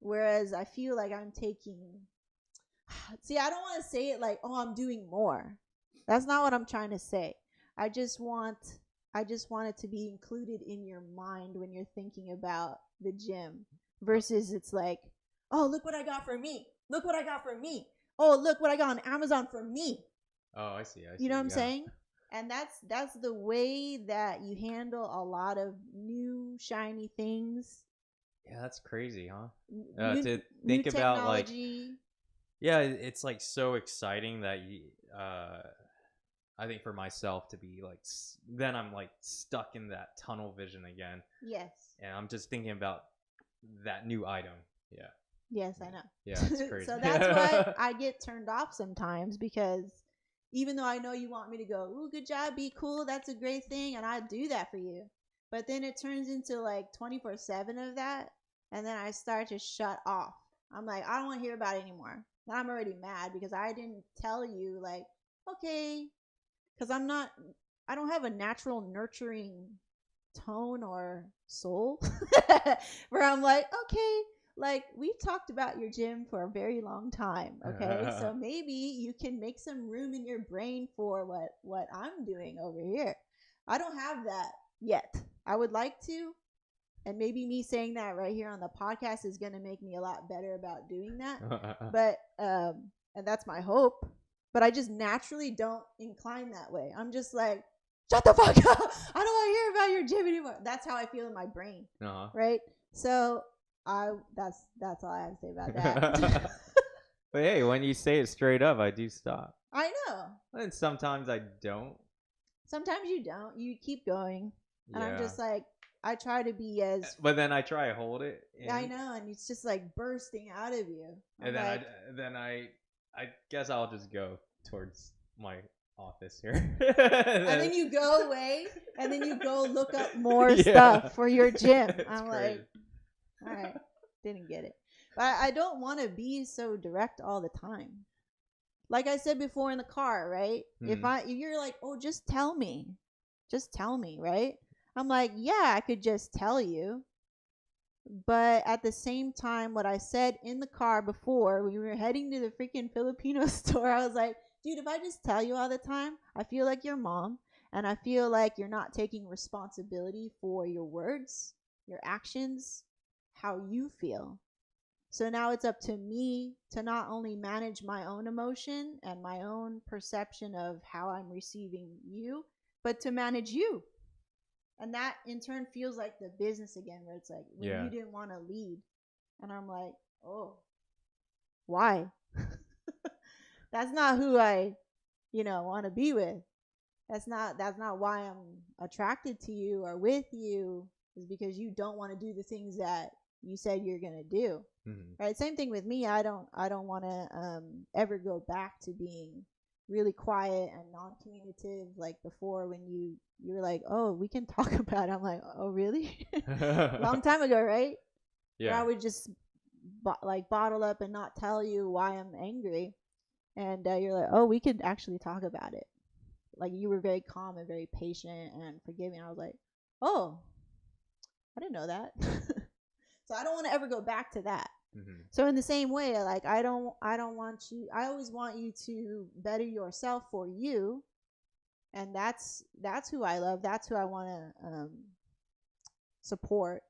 Whereas I feel like I'm taking, see, I don't want to say it like, oh, I'm doing more. That's not what I'm trying to say. I just want it to be included in your mind when you're thinking about the gym versus it's like, oh, look what I got for me. Look what I got for me. Oh, look what I got on Amazon for me. Oh, I see. You know what I'm saying? And that's the way that you handle a lot of new shiny things. Yeah, that's crazy, huh? To think about technology. Like, yeah, it's like so exciting that you. I think for myself to be like, then I'm like stuck in that tunnel vision again. Yes. And I'm just thinking about that new item. Yeah. Yes, I know. Yeah, it's crazy. So that's why I get turned off sometimes, because even though I know you want me to go, ooh, good job, be cool, that's a great thing, and I do that for you. But then it turns into like 24/7 of that, and then I start to shut off. I'm like, I don't want to hear about it anymore. Now I'm already mad because I didn't tell you, like, okay, because I don't have a natural nurturing tone or soul where I'm like, okay, like we've talked about your gym for a very long time, okay? So maybe you can make some room in your brain for what I'm doing over here. I don't have that yet. I would like to, and maybe me saying that right here on the podcast is going to make me a lot better about doing that. But and that's my hope, but I just naturally don't incline that way. I'm just like, shut the fuck up. I don't want to hear about your gym anymore. That's how I feel in my brain. Right? So that's all I have to say about that. But hey, when you say it straight up, I do stop. I know. And sometimes I don't. Sometimes you don't. You keep going. And I'm just like, I try to be as. But then I try to hold it. I know, and it's just like bursting out of you. And then I guess I'll just go towards my office here. And then you go away, and then you go look up more stuff for your gym. I'm crazy. Like, all right, didn't get it. But I don't want to be so direct all the time. Like I said before in the car, right? If you're like, oh, just tell me, right? I'm like, yeah, I could just tell you. But at the same time, what I said in the car before, when we were heading to the freaking Filipino store, I was like, dude, if I just tell you all the time, I feel like your mom, and I feel like you're not taking responsibility for your words, your actions, how you feel. So now it's up to me to not only manage my own emotion and my own perception of how I'm receiving you, but to manage you. And that in turn feels like the business again, where it's like, when you didn't want to lead. And I'm like, oh, why? That's not who I, want to be with. That's not why I'm attracted to you or with you, is because you don't want to do the things that you said you're going to do. Mm-hmm. Right? Same thing with me. I don't want to ever go back to being really quiet and non-communicative like before, when you were like, oh, we can talk about it. I'm like, oh, really? Long time ago, right? Yeah. Where I would just bottle up and not tell you why I'm angry. And you're like, oh, we could actually talk about it. Like, you were very calm and very patient and forgiving. I was like, oh, I didn't know that. So I don't want to ever go back to that. Mm-hmm. So in the same way, like, I don't want you, I always want you to better yourself for you. And that's who I love. That's who I want to support.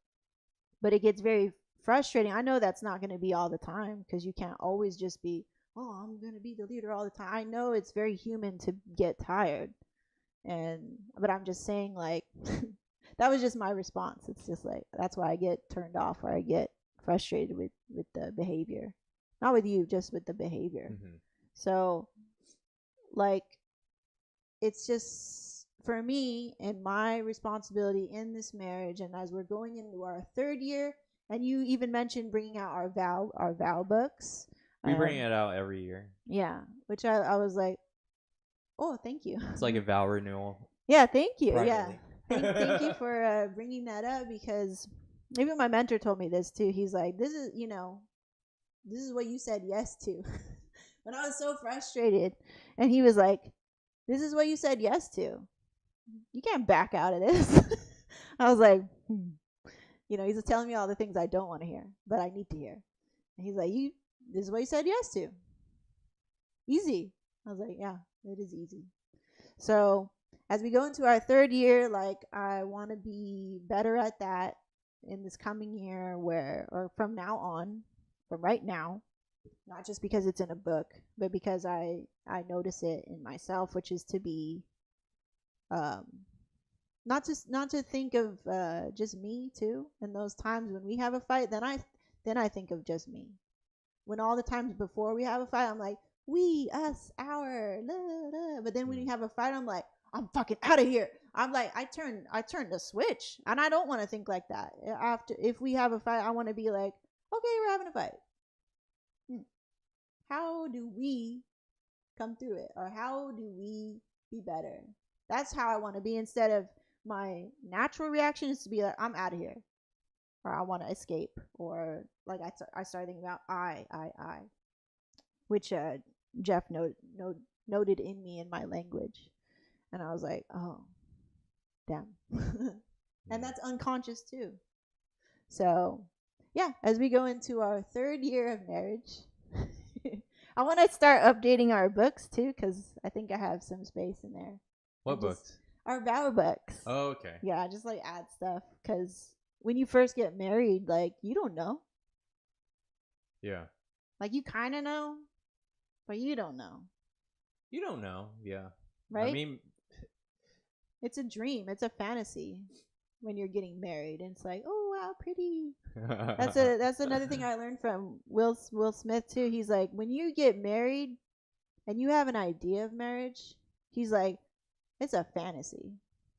But it gets very frustrating. I know that's not going to be all the time, because you can't always just be, oh, I'm going to be the leader all the time. I know it's very human to get tired. But I'm just saying, like, that was just my response. It's just like, that's why I get turned off, or I get frustrated with the behavior. Not with you, just with the behavior. Mm-hmm. So, like, it's just, for me, and my responsibility in this marriage, and as we're going into our 3rd year, And you even mentioned bringing out our vow books. We bring it out every year. Yeah, which I was like, oh, thank you. It's like a vow renewal. Yeah, thank you. Privately. Yeah, thank you for bringing that up, because even my mentor told me this too. He's like, this is this is what you said yes to when I was so frustrated, and he was like, this is what you said yes to. You can't back out of this. I was like, he's telling me all the things I don't want to hear, but I need to hear. And he's like, this is what you said yes to. Easy. I was like, yeah, it is easy. So as we go into our third year, like, I want to be better at that in this coming year, or from now on, from right now, not just because it's in a book, but because I notice it in myself, which is to be, not to think of just me too. And those times when we have a fight, then I think of just me. When all the times before we have a fight, I'm like, we, us, our, blah, blah. But then when you have a fight, I'm like, I'm fucking out of here. I'm like, I turn the switch, and I don't want to think like that. If we have a fight, I want to be like, okay, we're having a fight. How do we come through it, or how do we be better? That's how I want to be, instead of my natural reaction is to be like, I'm out of here, or I want to escape, or like I started thinking about I, which Jeff noted in me in my language, and I was like, oh, damn. And that's unconscious too. So yeah, as we go into our third year of marriage, I want to start updating our books too, because I think I have some space in there. What books? Our vow books. Oh, okay. Yeah, just like add stuff, because when you first get married, like, you don't know. Yeah. Like, you kind of know, but you don't know. You don't know. Yeah. Right? I mean, it's a dream. It's a fantasy when you're getting married, and it's like, oh wow, pretty. That's another thing I learned from Will Smith too. He's like, when you get married and you have an idea of marriage, he's like, it's a fantasy.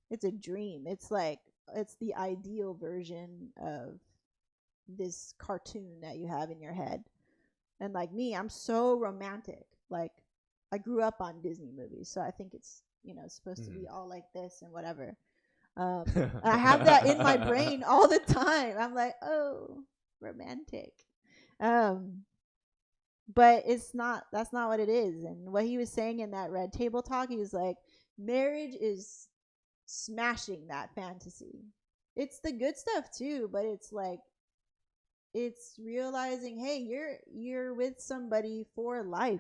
It's a dream. It's like, it's the ideal version of this cartoon that you have in your head. And like me, I'm so romantic. Like, I grew up on Disney movies, so I think it's, supposed to be all like this and whatever. I have that in my brain all the time. I'm like, oh, romantic. But that's not what it is. And what he was saying in that Red Table Talk, he was like, marriage is smashing that fantasy. It's the good stuff too, but it's like, it's realizing, hey, you're with somebody for life.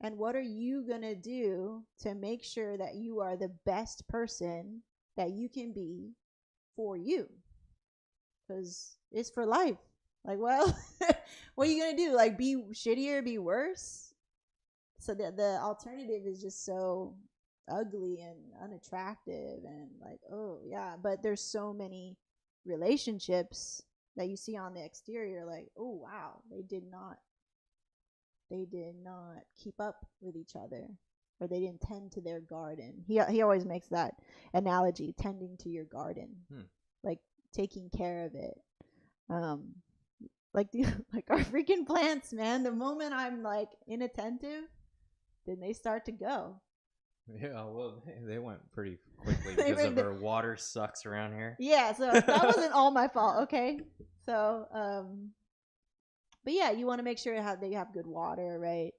And what are you going to do to make sure that you are the best person that you can be for you? Because it's for life. Like, well, what are you going to do? Like, be shittier, be worse? So the alternative is just so ugly and unattractive, and like, oh, yeah. But there's so many relationships that you see on the exterior, like, oh, wow, they did not keep up with each other, or they didn't tend to their garden. He always makes that analogy, tending to your garden, like taking care of it. Like our freaking plants, man. The moment I'm like inattentive, then they start to go. Yeah, well, they went pretty quickly because of our water sucks around here. Yeah, so that wasn't all my fault, okay? So, but yeah, you want to make sure they have good water, right?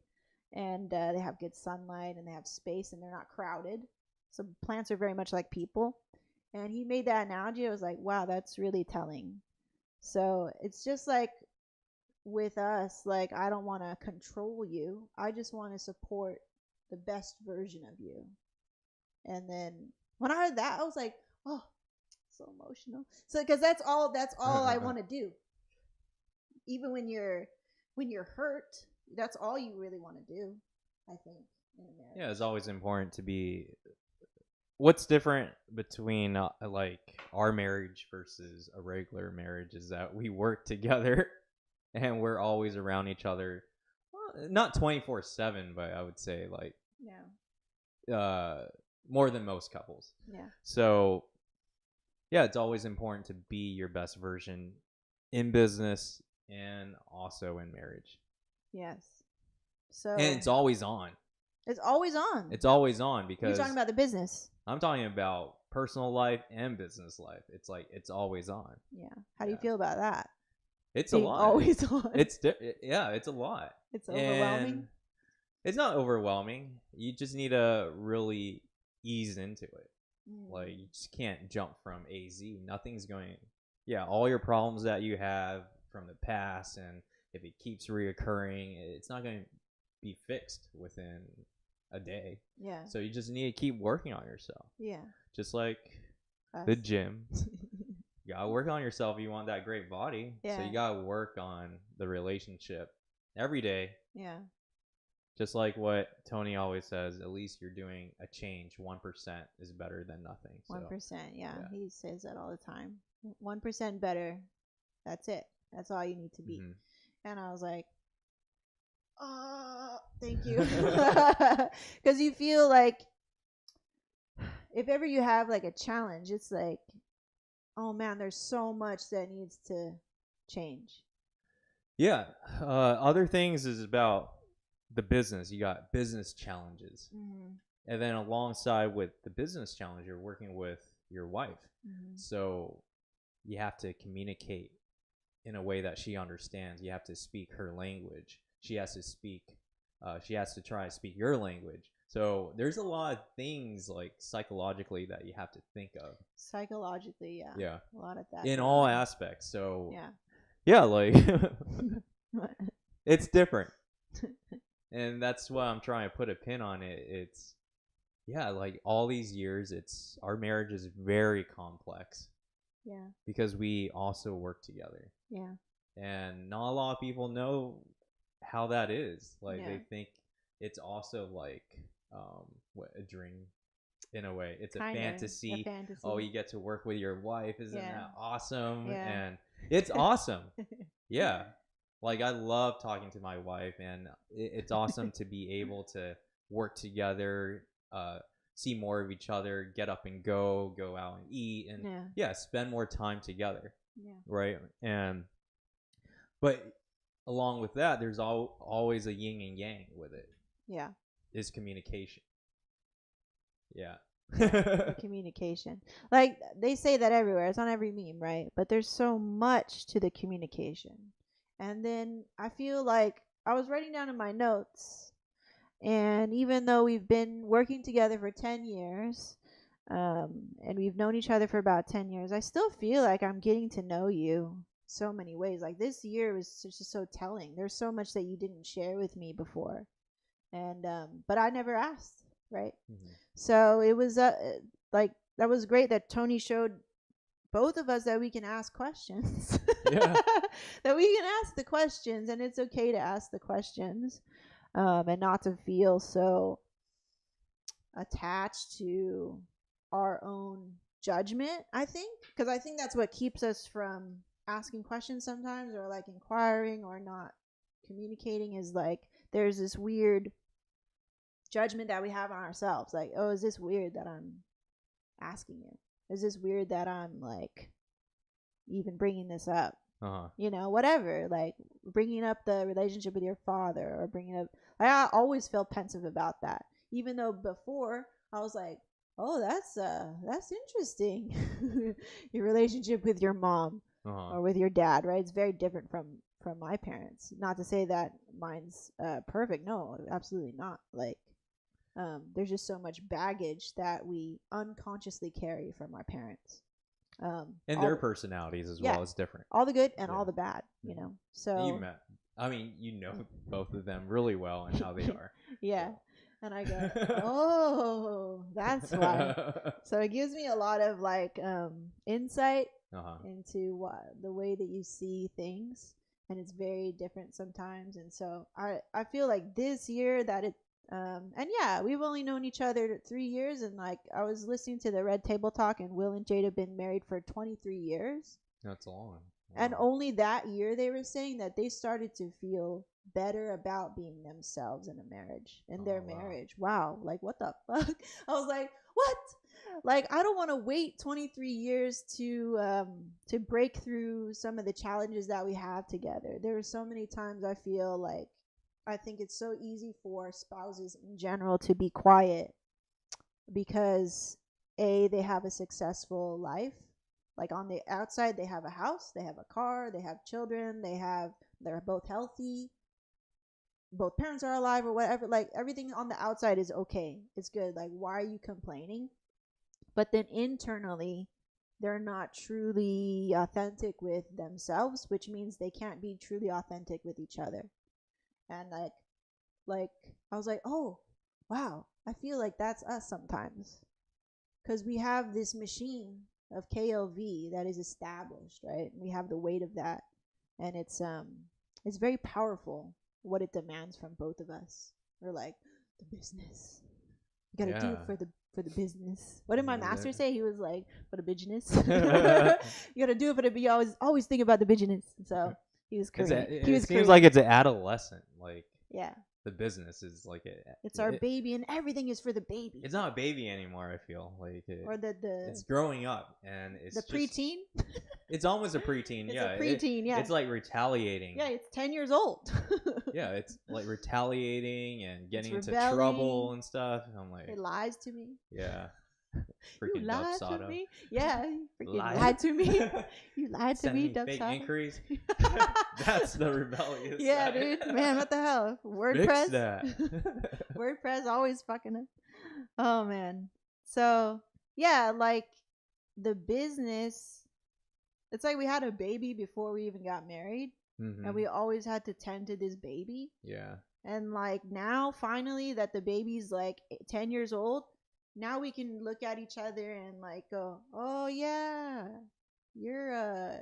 And they have good sunlight, and they have space, and they're not crowded. So plants are very much like people. And he made that analogy. I was like, wow, that's really telling. So it's just like with us, like, I don't want to control you. I just want to support the best version of you. And then when I heard that, I was like, oh, so emotional. So because that's all I want to do. Even when you're hurt, that's all you really want to do, I think, in a marriage. Yeah, it's always important to be. What's different between like our marriage versus a regular marriage is that we work together, and we're always around each other. Well, not 24/7, but I would say like more than most couples. Yeah. So yeah, it's always important to be your best version in business and also in marriage. Yes. So And it's always on. it's always on. It's always on You're because talking about the business. I'm talking about personal life and business life. It's like it's always on. Yeah. How do you Yeah. feel about that? It's Being a lot. always on. It's yeah, it's a lot. It's overwhelming. And it's not overwhelming. You just need to really ease into it. Like you just can't jump from A to Z. Nothing's going. Yeah, all your problems that you have from the past, and if it keeps reoccurring, it's not going to be fixed within a day. Yeah. So you just need to keep working on yourself. Yeah. Just like Us. the gym. You gotta work on yourself if you want that great body. So Yeah. you gotta work on the relationship every day. Yeah. Just like what Tony always says, at least you're doing a change. 1% is better than nothing. So, 1%. Yeah. yeah. He says that all the time. 1% better. That's it. That's all you need to be. mhm. And I was like, thank you. Because you feel like if ever you have like a challenge, it's like, oh man, there's so much that needs to change. Yeah. Other things is about the business. You got business challenges. Mm-hmm. And then alongside with the business challenge, you're working with your wife. Mm-hmm. So you have to communicate in a way that she understands. You have to speak her language. She has to try to speak your language. So there's a lot of things like psychologically that you have to think of. Psychologically, yeah. Yeah. A lot of that. In all aspects. So Yeah. yeah, like it's different. And that's why I'm trying to put a pin on it. It's yeah, like all these years our marriage is very complex. Yeah. Because we also work together. Yeah. And not a lot of people know how that is. Like Yeah. they think it's also like what a dream in a way. It's a fantasy. Oh, you get to work with your wife. Isn't that awesome? Yeah. And it's awesome. Yeah. Like I love talking to my wife, and it's awesome to be able to work together, see more of each other, get up and go out and eat, and spend more time together. Yeah. Right. But along with that, there's always a yin and yang with it. Yeah. Is communication. Yeah. Communication. Like they say that everywhere. It's on every meme, right? But there's so much to the communication. And then I feel like I was writing down in my notes, and even though we've been working together for 10 years, and we've known each other for about 10 years, I still feel like I'm getting to know you so many ways. Like this year was just so telling. There's so much that you didn't share with me before. And but I never asked, right? Mhm. So it was like that was great that Tony showed both of us that we can ask questions. Yeah. That we can ask the questions, and it's okay to ask the questions, and not to feel so attached to our own judgment, I think, because I think that's what keeps us from asking questions sometimes, or like inquiring or not communicating, is like there's this weird judgment that we have on ourselves, like, oh, is this weird that I'm asking you? Is this weird that I'm like even bringing this up? You know, whatever, like bringing up the relationship with your father, or bringing up, I always felt pensive about that, even though before I was like, oh, that's interesting. Your relationship with your mom or with your dad, right? It's very different from my parents. Not to say that mine's perfect. No, absolutely not. Like there's just so much baggage that we unconsciously carry from our parents. And their personalities as well is different. All the good and all the bad, you know. So you met. I mean, you know both of them really well and how they are. Yeah. And I go, oh, that's why. So it gives me a lot of like insight into the way that you see things, and it's very different sometimes. And so I feel like this year that it and yeah, we've only known each other 3 years, and like I was listening to the Red Table Talk, and Will and Jade have been married for 23 years. That's long. Wow. And only that year they were saying that they started to feel better about being themselves in a marriage, in their marriage. Wow. Like, what the fuck? I was like, what? Like, I don't want to wait 23 years to break through some of the challenges that we have together. There are so many times I feel like I think it's so easy for spouses in general to be quiet because they have a successful life. Like, on the outside they have a house, they have a car, they have children, they're both healthy, both parents are alive or whatever. Like, everything on the outside is okay, it's good. Like, why are you complaining? But then internally they're not truly authentic with themselves, which means they can't be truly authentic with each other. And like I was like, oh wow, I feel like that's us sometimes, because we have this machine of KLV that is established, right? We have the weight of that, and it's very powerful what it demands from both of us. We're like, the business, you gotta do it for the business. What did my master say? He was like, for the business. You gotta do it for the. You always think about the business. So he was correct. It seems like it's an adolescent. Like, yeah, the business is like it's our baby, and everything is for the baby. It's not a baby anymore. I feel like or the it's growing up, and it's the preteen. It's almost a preteen. It's yeah, a preteen. Yeah, it's like retaliating. Yeah, it's 10 years old. Yeah, it's like retaliating and getting into rebelling. trouble and stuff. I'm like, it lies to me. Yeah. You lied to me. Yeah, you freaking Lied. lied to me. You lied to Send me, me Dub fake Sato. inquiries. That's the rebellious Yeah, side. dude. Man, what the hell? Fix WordPress. that. WordPress always fucking up. Oh man. So yeah, like the business. It's like we had a baby before we even got married, and we always had to tend to this baby. Yeah. And like now, finally, that the baby's like 10 years old, now we can look at each other and like go, oh yeah, you're over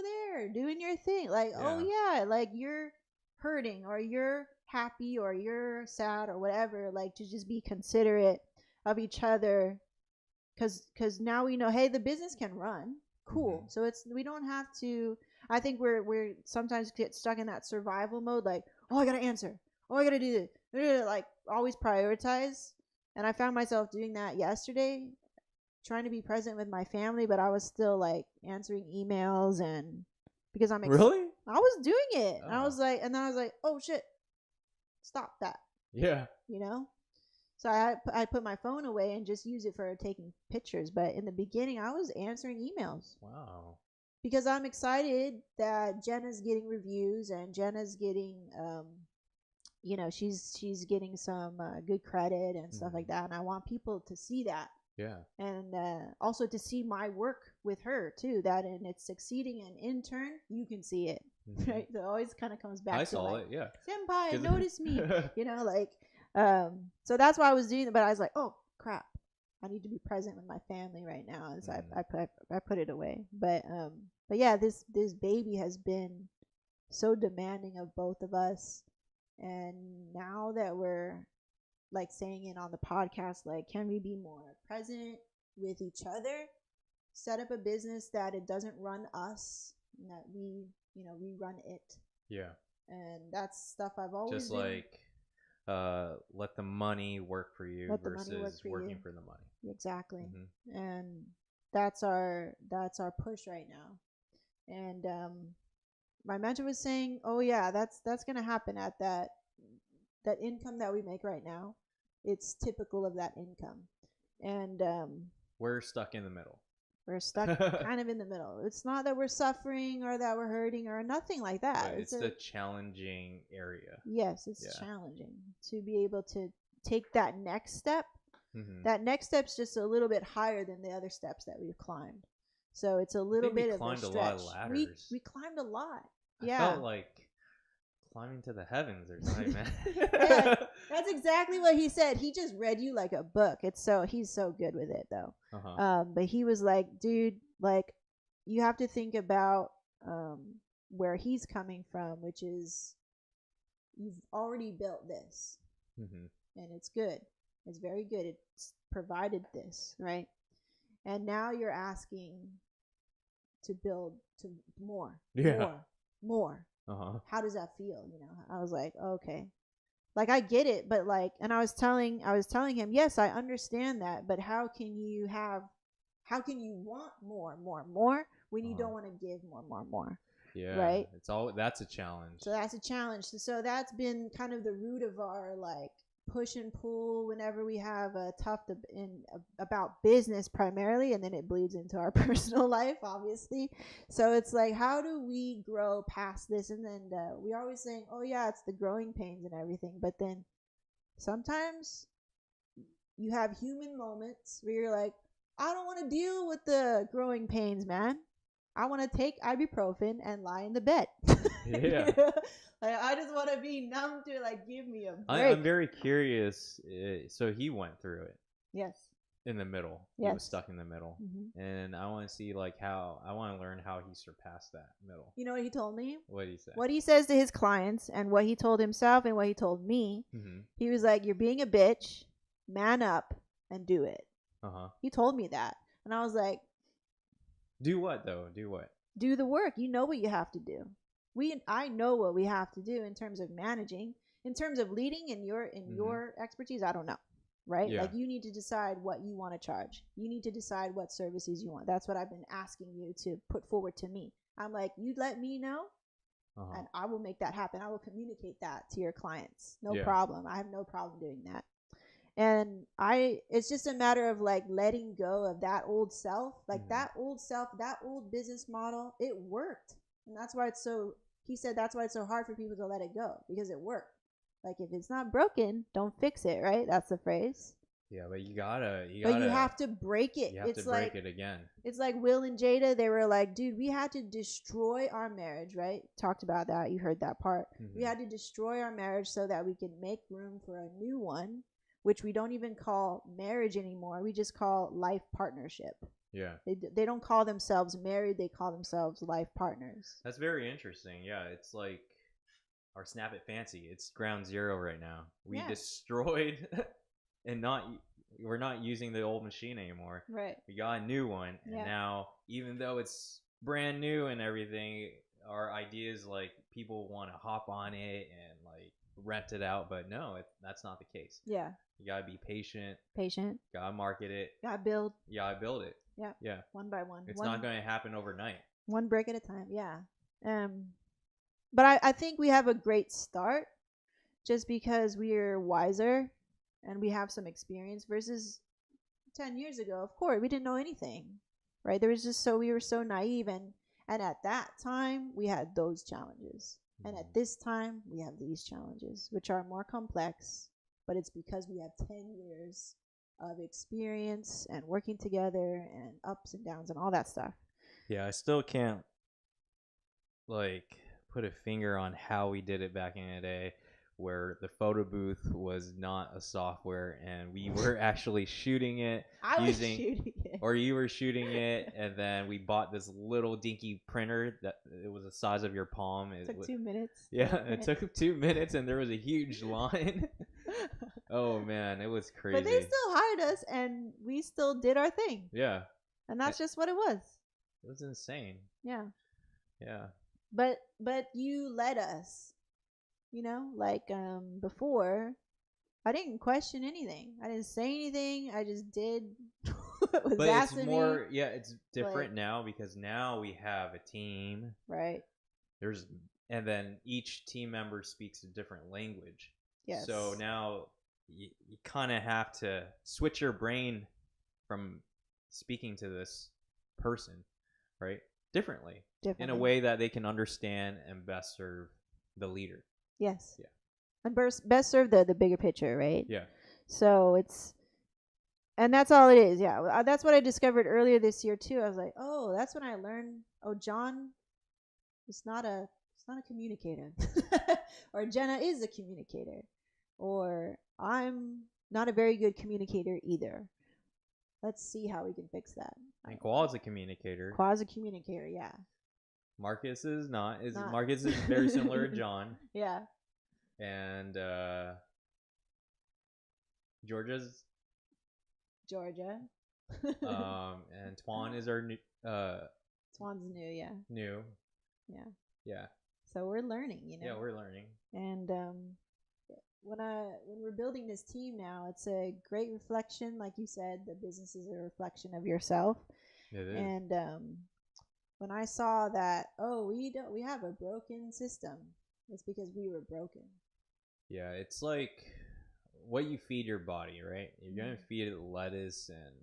there doing your thing. Like, oh yeah, like you're hurting or you're happy or you're sad or whatever. Like, to just be considerate of each other, because now we know, hey, the business can run. Cool. So we don't have to. I think we're sometimes get stuck in that survival mode. Like, oh, I gotta answer. Oh, I gotta do this. Like, always prioritize. And I found myself doing that yesterday, trying to be present with my family, but I was still like answering emails, and because really, I was doing it. And I was like, and then I was like, oh shit, stop that. Yeah. You know. So I put my phone away and just use it for taking pictures. But in the beginning, I was answering emails. Wow. Because I'm excited that Jenna's getting reviews, and Jenna's getting, she's getting some good credit and stuff like that. And I want people to see that. Yeah. And also to see my work with her too. That and it's succeeding, and in turn, you can see it. Right? So it always kind of comes back. I saw it. Yeah. Senpai, notice me. Like. So that's why I was doing it, but I was like, oh crap, I need to be present with my family right now, and so I put it away. But yeah, this baby has been so demanding of both of us, and now that we're like saying it on the podcast, like, can we be more present with each other, set up a business that it doesn't run us, and that we run it. Yeah. And that's stuff I've always just been, like let the money work for you versus working for the money. Exactly. And that's our push right now. And my mentor was saying, oh yeah, that's gonna happen at that income that we make right now. It's typical of that income. And we're stuck in the middle. We're stuck kind of in the middle. It's not that we're suffering or that we're hurting or nothing like that. But it's the challenging area. Yes, it's challenging to be able to take that next step. That next step's just a little bit higher than the other steps that we've climbed. So it's a little bit of a stretch. We climbed a lot of ladders. We climbed a lot. I felt like climbing to the heavens or something, man. Yeah, that's exactly what he said. He just read you like a book. He's so good with it though. But he was like, dude, like, you have to think about where he's coming from, which is you've already built this, and it's good. It's very good. It's provided this, right? And now you're asking to build to more. How does that feel? I was like, okay. Like I get it, but like, and I was telling him, yes, I understand that, but how can you want more when you Uh-huh. don't want to give more, Yeah, right? that's a challenge. So that's a challenge. So that's been kind of the root of our like push and pull whenever we have a about business primarily, and then it bleeds into our personal life, obviously. So it's like, how do we grow past this? And then we're always saying, oh yeah, it's the growing pains and everything, but then sometimes you have human moments where you're like, I don't want to deal with the growing pains, man. I want to take ibuprofen and lie in the bed. Yeah. Like, I just want to be numb to like, give me a break. I'm very curious. So he went through it Yes. in the middle. He was Yes. stuck in the middle, Mm-hmm. and I want to see like how I want to learn how he surpassed that middle. You know what he told me? What did he say? What he says to his clients and what he told himself and what he told me. Mm-hmm. He was like, you're being a bitch, man up and do it. Uh-huh. He told me that. And I was like, do what though? Do what? Do the work. You know what you have to do. I know what we have to do in terms of managing, in terms of leading in your expertise. I don't know, right? Yeah. Like you need to decide what you want to charge. You need to decide what services you want. That's what I've been asking you to put forward to me. I'm like, you let me know, and I will make that happen. I will communicate that to your clients. No problem. I have no problem doing that. And it's just a matter of like letting go of that old self, like that old self, that old business model. It worked, and that's why he said that's why it's so hard for people to let it go, because it worked. Like if it's not broken, don't fix it, right? That's the phrase. Yeah, but you gotta but you have to break it. You have to break it again. It's like Will and Jada, they were like, dude, we had to destroy our marriage, right? Talked about that. You heard that part. We had to destroy our marriage so that we could make room for a new one, which we don't even call marriage anymore. We just call life partnership. Yeah. They don't call themselves married. They call themselves life partners. That's very interesting. Yeah, it's like our Snap It Fancy. It's ground zero right now. We destroyed and we're not using the old machine anymore. Right. We got a new one. And now, even though it's brand new and everything, our ideas, like, people want to hop on it and like rent it out, but no, that's not the case. Yeah. You gotta be patient. Gotta market it. Gotta build. Yeah, build it. Yeah. Yeah. One by one. It's not going to happen overnight. One brick at a time. Yeah. But I think we have a great start, just because we're wiser and we have some experience versus 10 years ago. Of course, we didn't know anything, right? We were so naive, and at that time we had those challenges. And at this time we have these challenges, which are more complex, but it's because we have 10 years of experience and working together and ups and downs and all that stuff. Yeah, I still can't like put a finger on how we did it back in the day, where the photo booth was not a software and we were actually shooting it. Or you were shooting it, and then we bought this little dinky printer that it was the size of your palm. It took 2 minutes. Yeah, it took 2 minutes, and there was a huge line. Oh man, it was crazy. But they still hired us, and we still did our thing. Yeah. And that's just what it was. It was insane. Yeah. Yeah. But you let us, like before, I didn't question anything. I didn't say anything. I just did what was asked of me. It's different now, because now we have a team. Right. And then each team member speaks a different language. Yes. So now you kind of have to switch your brain from speaking to this person, right? Differently. In a way that they can understand and best serve the leader. Yes. Yeah. And best serve the bigger picture, right? Yeah. So and that's all it is. Yeah. That's what I discovered earlier this year too. I was like, oh, that's when I learned, John is not a communicator. Or Jenna is a communicator. Or I'm not a very good communicator either. Let's see how we can fix that. And Qua's a communicator. Qua's a communicator, yeah. Marcus is not. Marcus is very similar to John. Yeah. And Georgia. And Twan is our new. Twan's new, yeah. New. Yeah. Yeah. So we're learning, Yeah, we're learning. And when we're building this team now, it's a great reflection. Like you said, the business is a reflection of yourself. It is. And when I saw that, oh, we have a broken system, it's because we were broken. Yeah, it's like what you feed your body, right? You're gonna feed it lettuce and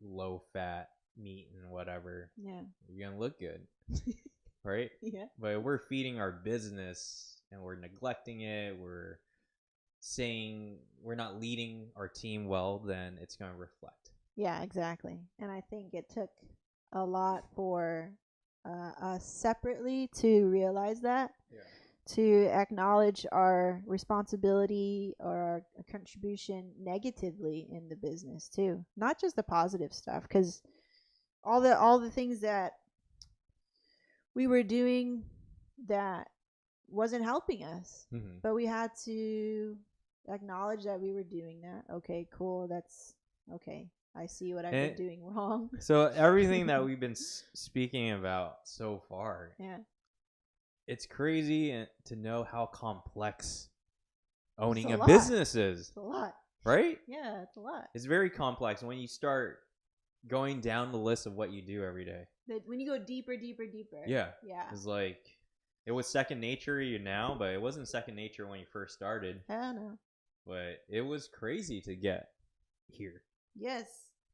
low fat meat and whatever. Yeah. You're gonna look good, right? Yeah. But if we're feeding our business and we're neglecting it, we're saying we're not leading our team well, then it's gonna reflect. Yeah, exactly. And I think it took a lot for us separately to realize that. Yeah. To acknowledge our responsibility or our contribution negatively in the business too, not just the positive stuff, because all the things that we were doing that wasn't helping us, but we had to acknowledge that we were doing that. Okay, cool, that's okay. I see what I've been doing wrong. So everything that we've been speaking about so far, yeah, it's crazy to know how complex owning It's a business is. It's a lot. Right? Yeah, it's a lot. It's very complex when you start going down the list of what you do every day. When you go deeper. Yeah. Yeah. It's like, it was second nature to you now, but it wasn't second nature when you first started. Hell no. But it was crazy to get here. Yes.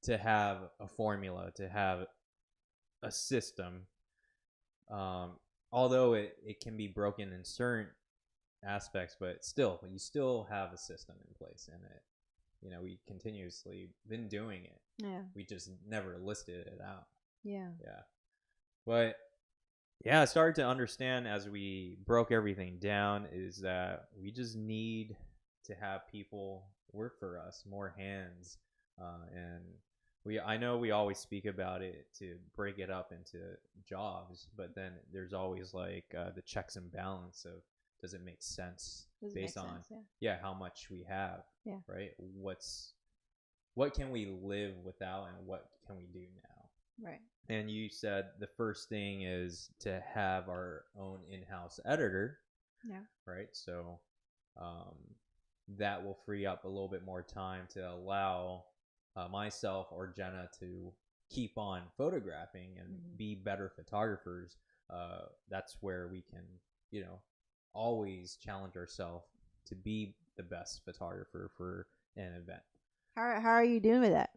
To have a formula, to have a system. Although it can be broken in certain aspects, but still, you still have a system in place, and we continuously been doing it. Yeah. We just never listed it out. Yeah. Yeah. But yeah, I started to understand as we broke everything down is that we just need to have people work for us, more hands, and I know we always speak about it to break it up into jobs, but then there's always like the checks and balance of, does it make sense based on how much we have, right? What can we live without, and what can we do now? Right. And you said the first thing is to have our own in-house editor. Yeah. Right. So that will free up a little bit more time to allow myself or Jenna to keep on photographing and be better photographers. That's where we can, always challenge ourselves to be the best photographer for an event. How are you doing with that?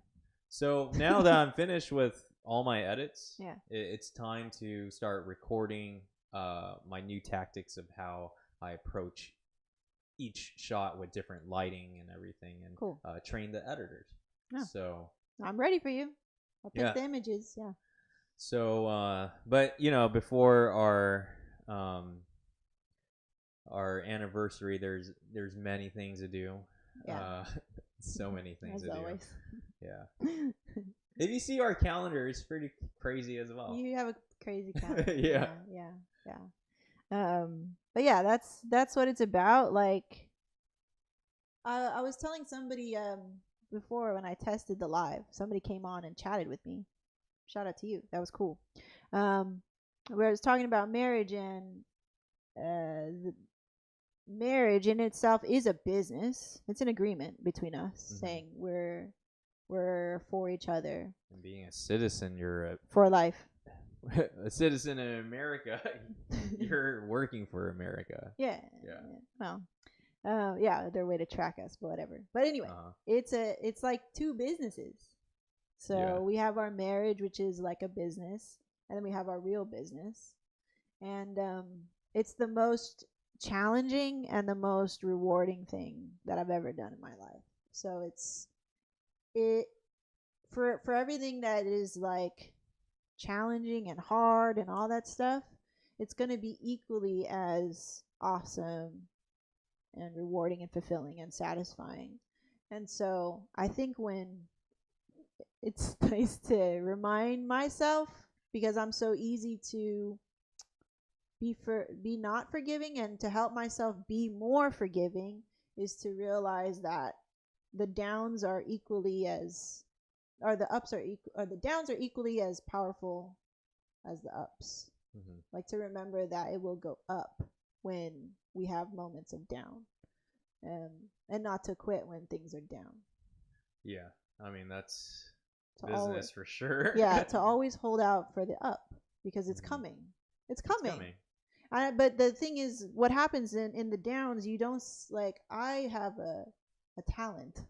So now that I'm finished with all my edits, it's time to start recording my new tactics of how I approach each shot with different lighting and everything, and train the editors. Yeah. So I'm ready for you. I'll pick the images. Yeah. So, but before our anniversary, there's many things to do. Yeah. So many things As to always. do. Yeah. If you see our calendar, it's pretty crazy as well. You have a crazy calendar. Yeah. But yeah, that's what it's about. Like, I was telling somebody before when I tested the live, somebody came on and chatted with me. Shout out to you. That was cool. Where I was talking about marriage, and the marriage in itself is a business. It's an agreement between us, saying we're for each other. And being a citizen, you're for life. A citizen in America, you're working for America. Yeah. Well, their way to track us, but whatever. But anyway, it's like two businesses. So we have our marriage, which is like a business, and then we have our real business, and it's the most challenging and the most rewarding thing that I've ever done in my life. So it for everything that is like challenging and hard and all that stuff, it's going to be equally as awesome and rewarding and fulfilling and satisfying. And so I think when it's nice to remind myself, because I'm so easy to be not forgiving, and to help myself be more forgiving is to realize that the downs are equally as, or the ups are or the downs are equally as powerful as the ups. Like, to remember that it will go up when we have moments of down. and not to quit when things are down. Yeah, I mean that's To business always, for sure. yeah, to always hold out for the up because it's Mhm. coming. It's It's coming. coming. But the thing is, what happens in the downs, you don't like. I have a talent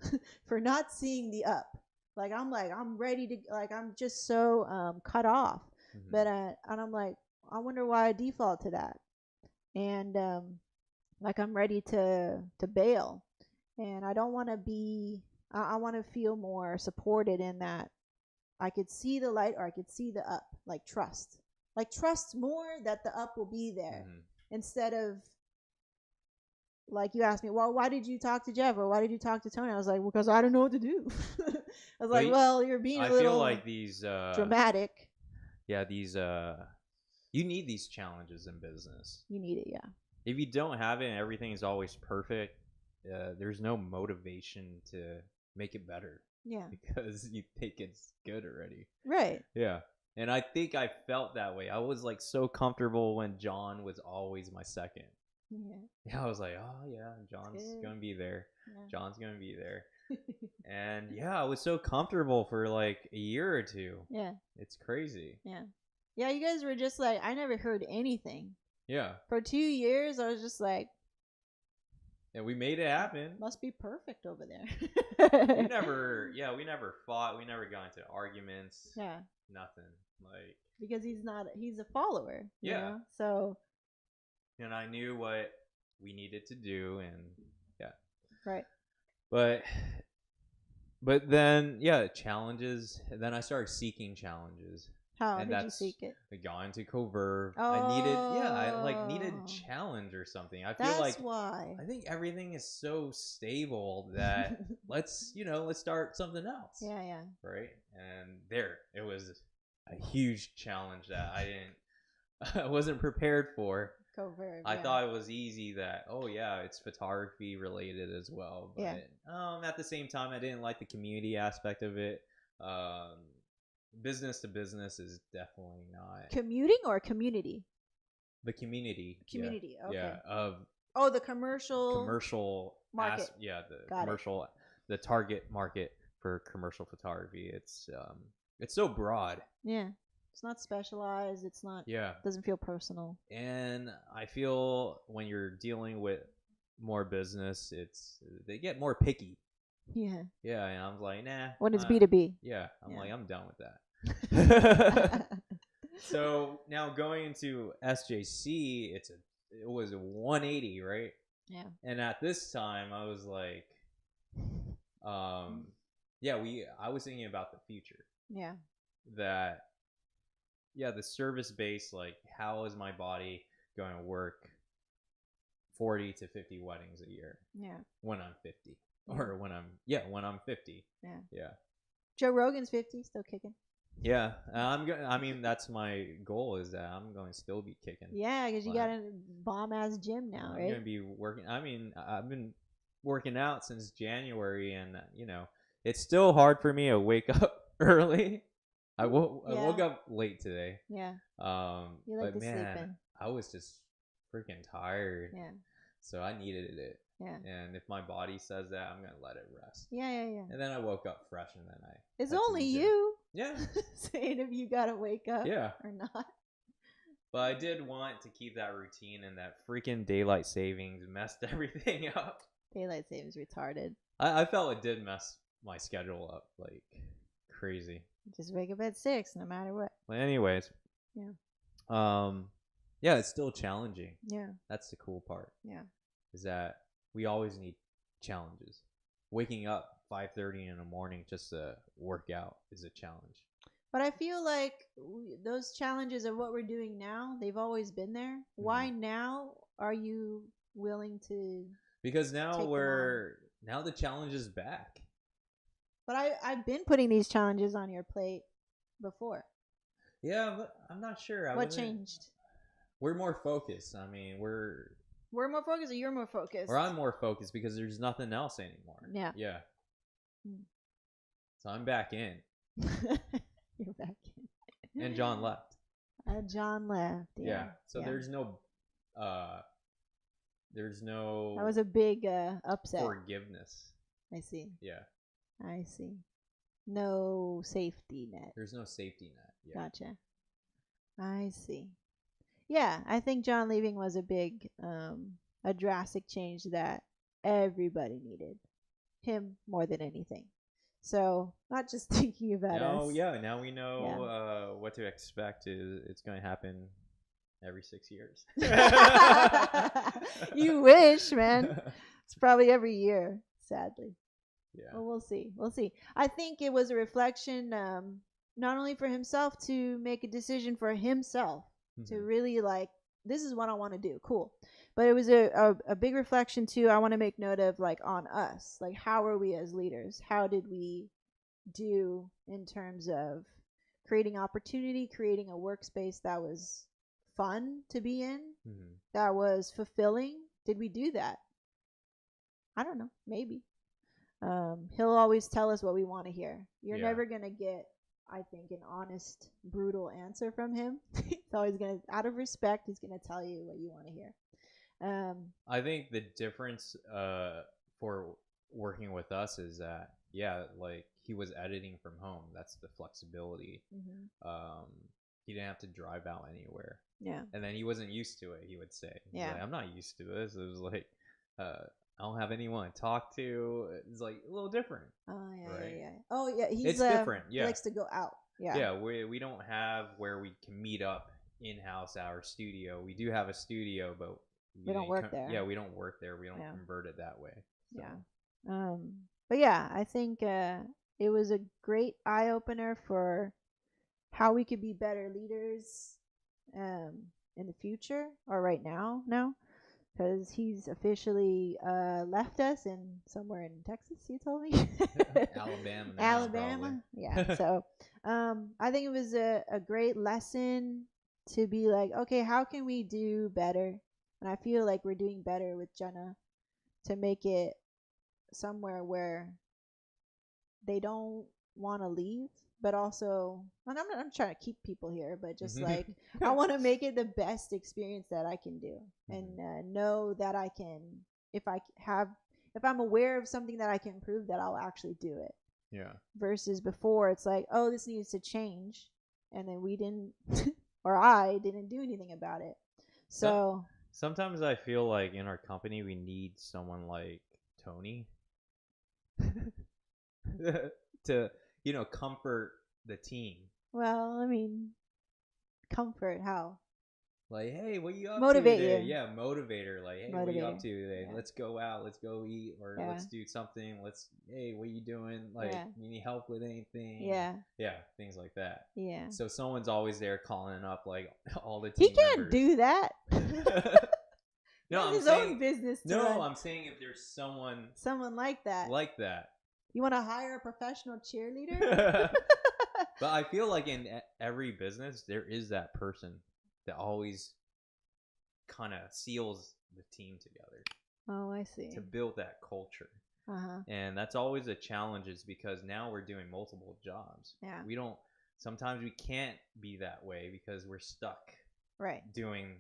for not seeing the up. I'm ready to I'm just so cut off. Mhm. But and I'm like, I wonder why I default to that. And like I'm ready to bail, and I don't want to be. I want to feel more supported in that I could see the light or I could see the up, like trust more that the up will be there Mhm. instead of like you asked me, well, why did you talk to Jeff or why did you talk to Tony? I was like, well, because I don't know what to do. I was like, well, you're being I a feel little like these dramatic. yeah, these you need these challenges in business. You need it, yeah. If you don't have it and everything is always perfect, there's no motivation to make it better Yeah. because you think it's good already. Right. Yeah. And I think I felt that way. I was like so comfortable when John was always my second. Yeah. Yeah, I was like, oh yeah, John's good. gonna be there. Yeah. John's gonna be there. And yeah, I was so comfortable for like a year or two. Yeah. It's crazy. Yeah. Yeah, you guys were just like, I never heard anything. Yeah. For 2 years, I was just like, And we made it happen. must be perfect over there. we never fought. We never got into arguments. Yeah. Nothing. Like, because he's a follower. You Yeah. know? So, and I knew what we needed to do, and yeah. right. But then, yeah, challenges. And then I started seeking challenges. How And did you that's- seek it? I got into Coverve. I needed Oh. challenge or something. I feel That's like why. I think everything is so stable that let's start something else. Yeah, yeah. Right? And there, it was a huge challenge that I wasn't prepared for. Coverve. I yeah. thought it was easy that, oh yeah, it's photography related as well. But Yeah. at the same time, I didn't like the community aspect of it. Business to business is definitely not Commuting or community? the community. Community. Yeah, Okay. yeah, of Oh, the commercial. market. market. The commercial, the target market for commercial photography. It's so broad. Yeah. It's not specialized. It's not. Yeah. Doesn't feel personal. And I feel when you're dealing with more business, they get more picky. Yeah. Yeah, and I'm like, nah. When it's B2B. Yeah, I'm Yeah. like, I'm done with that. So now going into SJC, it was a 180, right? Yeah. And at this time, I was like, I was thinking about the future. Yeah. That, yeah, the service base, like, how is my body going to work 40 to 50 weddings a year Yeah. when I'm 50? Yeah. Or when I'm 50. Yeah. Yeah. Joe Rogan's 50, still kicking. Yeah, that's my goal, is that I'm going to still be kicking. Yeah, because you Wow. got a bomb ass gym now, I'm right? going to be working. I mean, I've been working out since January, and it's still hard for me to wake up early. I woke up late today. Yeah. You but like to man, sleep in. I was just freaking tired. Yeah. So I needed it. Yeah. And if my body says that, I'm gonna let it rest. Yeah, yeah, yeah. And then I woke up fresh, and then It's head to only the gym. you Yeah. saying if you gotta wake up Yeah. or not. But I did want to keep that routine, and that freaking daylight savings messed everything up. Daylight savings retarded. I felt it did mess my schedule up like crazy. Just wake up at 6 no matter what. But anyways. Yeah. Yeah, it's still challenging. Yeah. That's the cool part. Yeah. Is that we always need challenges. Waking up 5:30 in the morning just to work out is a challenge. But I feel like those challenges of what we're doing now, they've always been there. Why now are you willing to? Because now take now the challenge is back. But I've been putting these challenges on your plate before. Yeah, but I'm not sure. What changed? We're more focused. I mean, we're more focused, or you're more focused? or I'm more focused because there's nothing else anymore. Yeah. Yeah. Hmm. So I'm back in. You're back in. And John left. John left. Yeah. So there's no There's no That was a big upset. forgiveness. I see. Yeah. I see. No safety net. There's no safety net. Yeah. Gotcha. I see. Yeah, I think John leaving was a drastic change that everybody needed. Him more than anything. So, not just thinking about us. Now we know what to expect. It's going to happen every 6 years. You wish, man. It's probably every year, sadly. Yeah. Well, we'll see. We'll see. I think it was a reflection, not only for himself to make a decision for himself, to really like, this is what I want to do. Cool. But it was a big reflection too. I want to make note of like on us, like how are we as leaders? How did we do in terms of creating opportunity, creating a workspace that was fun to be in, that was fulfilling? Did we do that? I don't know. Maybe. He'll always tell us what we want to hear. You're never gonna get, I think, an honest, brutal answer from him. It's always gonna, out of respect, he's gonna tell you what you want to hear. I think the difference for working with us is that like he was editing from home. That's the flexibility. He didn't have to drive out anywhere. Yeah. And then he wasn't used to it. He would say, like, I'm not used to this. It was like, I don't have anyone to talk to. It's like a little different. Oh yeah, right? yeah. Oh yeah, it's different. Yeah, he likes to go out. Yeah, yeah. We don't have where we can meet up in house our studio. We do have a studio, but we don't work there. Yeah, we don't work there. We don't convert it that way. So. Yeah. But yeah, I think it was a great eye opener for how we could be better leaders in the future or right now. Because he's officially left us in somewhere in Texas, you told me. Alabama. Yeah. So I think it was a great lesson to be like, okay, how can we do better? And I feel like we're doing better with Jenna to make it somewhere where they don't want to leave, but also, and I'm trying to keep people here, but just like I want to make it the best experience that I can do, and know that I can, if I'm aware of something that I can improve, that I'll actually do it. Yeah. Versus before, it's like, oh, this needs to change, and then we didn't, or I didn't do anything about it. So sometimes I feel like in our company we need someone like Tony to, comfort the team. Well, I mean, comfort how? Like, hey, what you up motivate to today? You. Yeah, motivator. Like, hey, what you up to today? Yeah. Let's go out. Let's go eat, or let's do something. Hey, what you doing? Like, you need help with anything? Yeah. Yeah, things like that. Yeah. So someone's always there calling up, like, all the team He can't members. do that. No, his own business. I'm saying if there's someone like that. Like that. You want to hire a professional cheerleader? But I feel like in every business there is that person that always kind of seals the team together. Oh, I see. To build that culture. And that's always a challenge, is because now we're doing multiple jobs. Yeah. Sometimes we can't be that way because we're stuck. Right. Doing,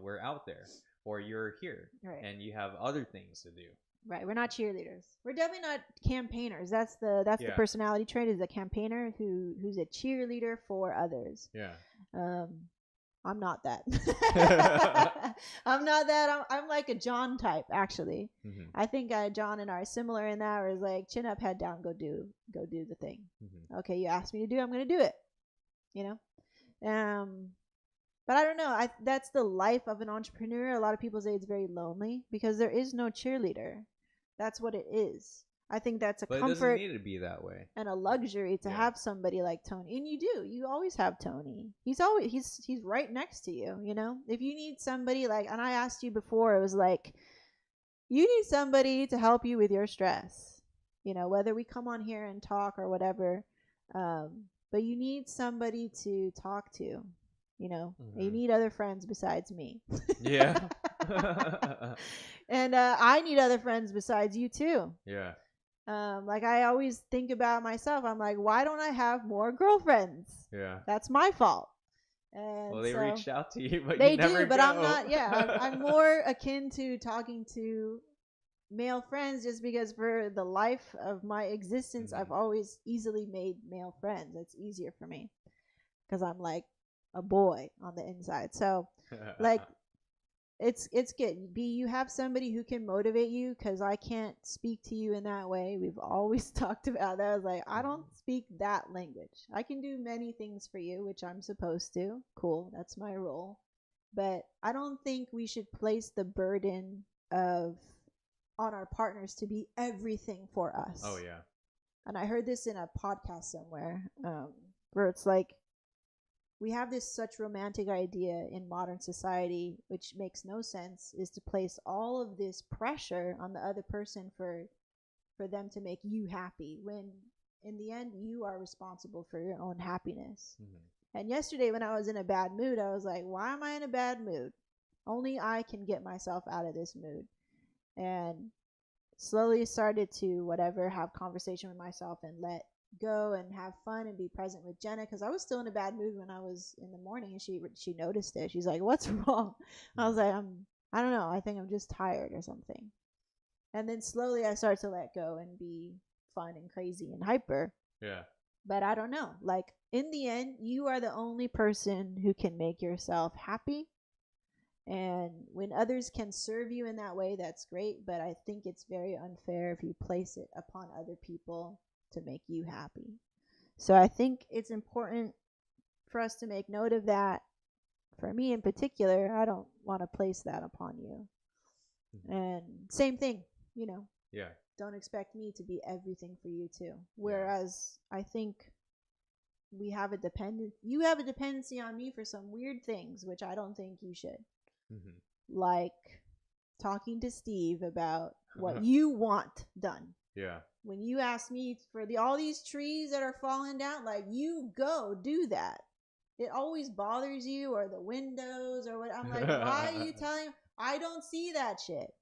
we're out there, or you're here, right, and you have other things to do. Right. We're not cheerleaders. We're definitely not campaigners. That's the personality trait, is a campaigner who's a cheerleader for others. Yeah. I'm not that. I'm not that. I'm like a John type, actually. I think John and I are similar in that, where it's like, chin up, head down, go do the thing. Okay, you asked me to do, I'm going to do it. But I don't know. That's the life of an entrepreneur. A lot of people say it's very lonely because there is no cheerleader. That's what it is. I think that's a comfort. It doesn't need to be that way. And a luxury to have somebody like Tony. And you do. You always have Tony. He's right next to you, If you need somebody like, and I asked you before, it was like, you need somebody to help you with your stress. Whether we come on here and talk or whatever. But you need somebody to talk to. You need other friends besides me. Yeah. And I need other friends besides you too. Yeah. Like I always think about myself. I'm like, why don't I have more girlfriends? Yeah. That's my fault. And Well, they so, reached out to you, but they you never do, but go. I'm not. Yeah, I'm more akin to talking to male friends just because for the life of my existence, Mhm. I've always easily made male friends. It's easier for me because I'm like a boy on the inside. So, like, it's good. You have somebody who can motivate you because I can't speak to you in that way. We've always talked about that. I was like, I don't speak that language. I can do many things for you, which I'm supposed to. Cool, that's my role. But I don't think we should place the burden of on our partners to be everything for us. Oh yeah. And I heard this in a podcast somewhere, where it's like we have this such romantic idea in modern society, which makes no sense, is to place all of this pressure on the other person for them to make you happy, when in the end you are responsible for your own happiness. And yesterday when I was in a bad mood, I was like, why am I in a bad mood? Only I can get myself out of this mood. And slowly started to have conversation with myself and let go and have fun and be present with Jenna, because I was still in a bad mood when I was in the morning, and she noticed it. She's like, what's wrong? I was like, I don't know, I think I'm just tired or something. And then slowly I started to let go and be fun and crazy and hyper. Yeah. But I don't know, like in the end you are the only person who can make yourself happy. And when others can serve you in that way, that's great. But I think it's very unfair if you place it upon other people to make you happy. So I think it's important for us to make note of that. For me in particular, I don't want to place that upon you. And same thing, Yeah. don't expect me to be everything for you too. Whereas I think you have a dependency on me for some weird things, which I don't think you should. Like talking to Steve about what you want done. Yeah. When you ask me for all these trees that are falling down, like, you go do that. It always bothers you, or the windows or what. I'm like, why are you telling me? I don't see that shit.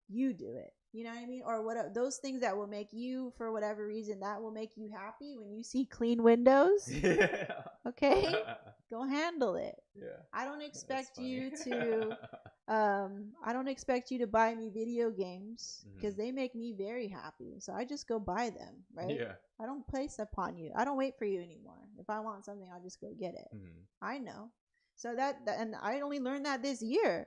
You do it. You know what I mean? Or what those things that will make you, for whatever reason, that will make you happy when you see clean windows. Yeah. Okay? Go handle it. Yeah. I don't expect you to I don't expect you to buy me video games, because they make me very happy. So I just go buy them, right? Yeah. I don't place upon you. I don't wait for you anymore. If I want something, I'll just go get it. I know. So that and I only learned that this year.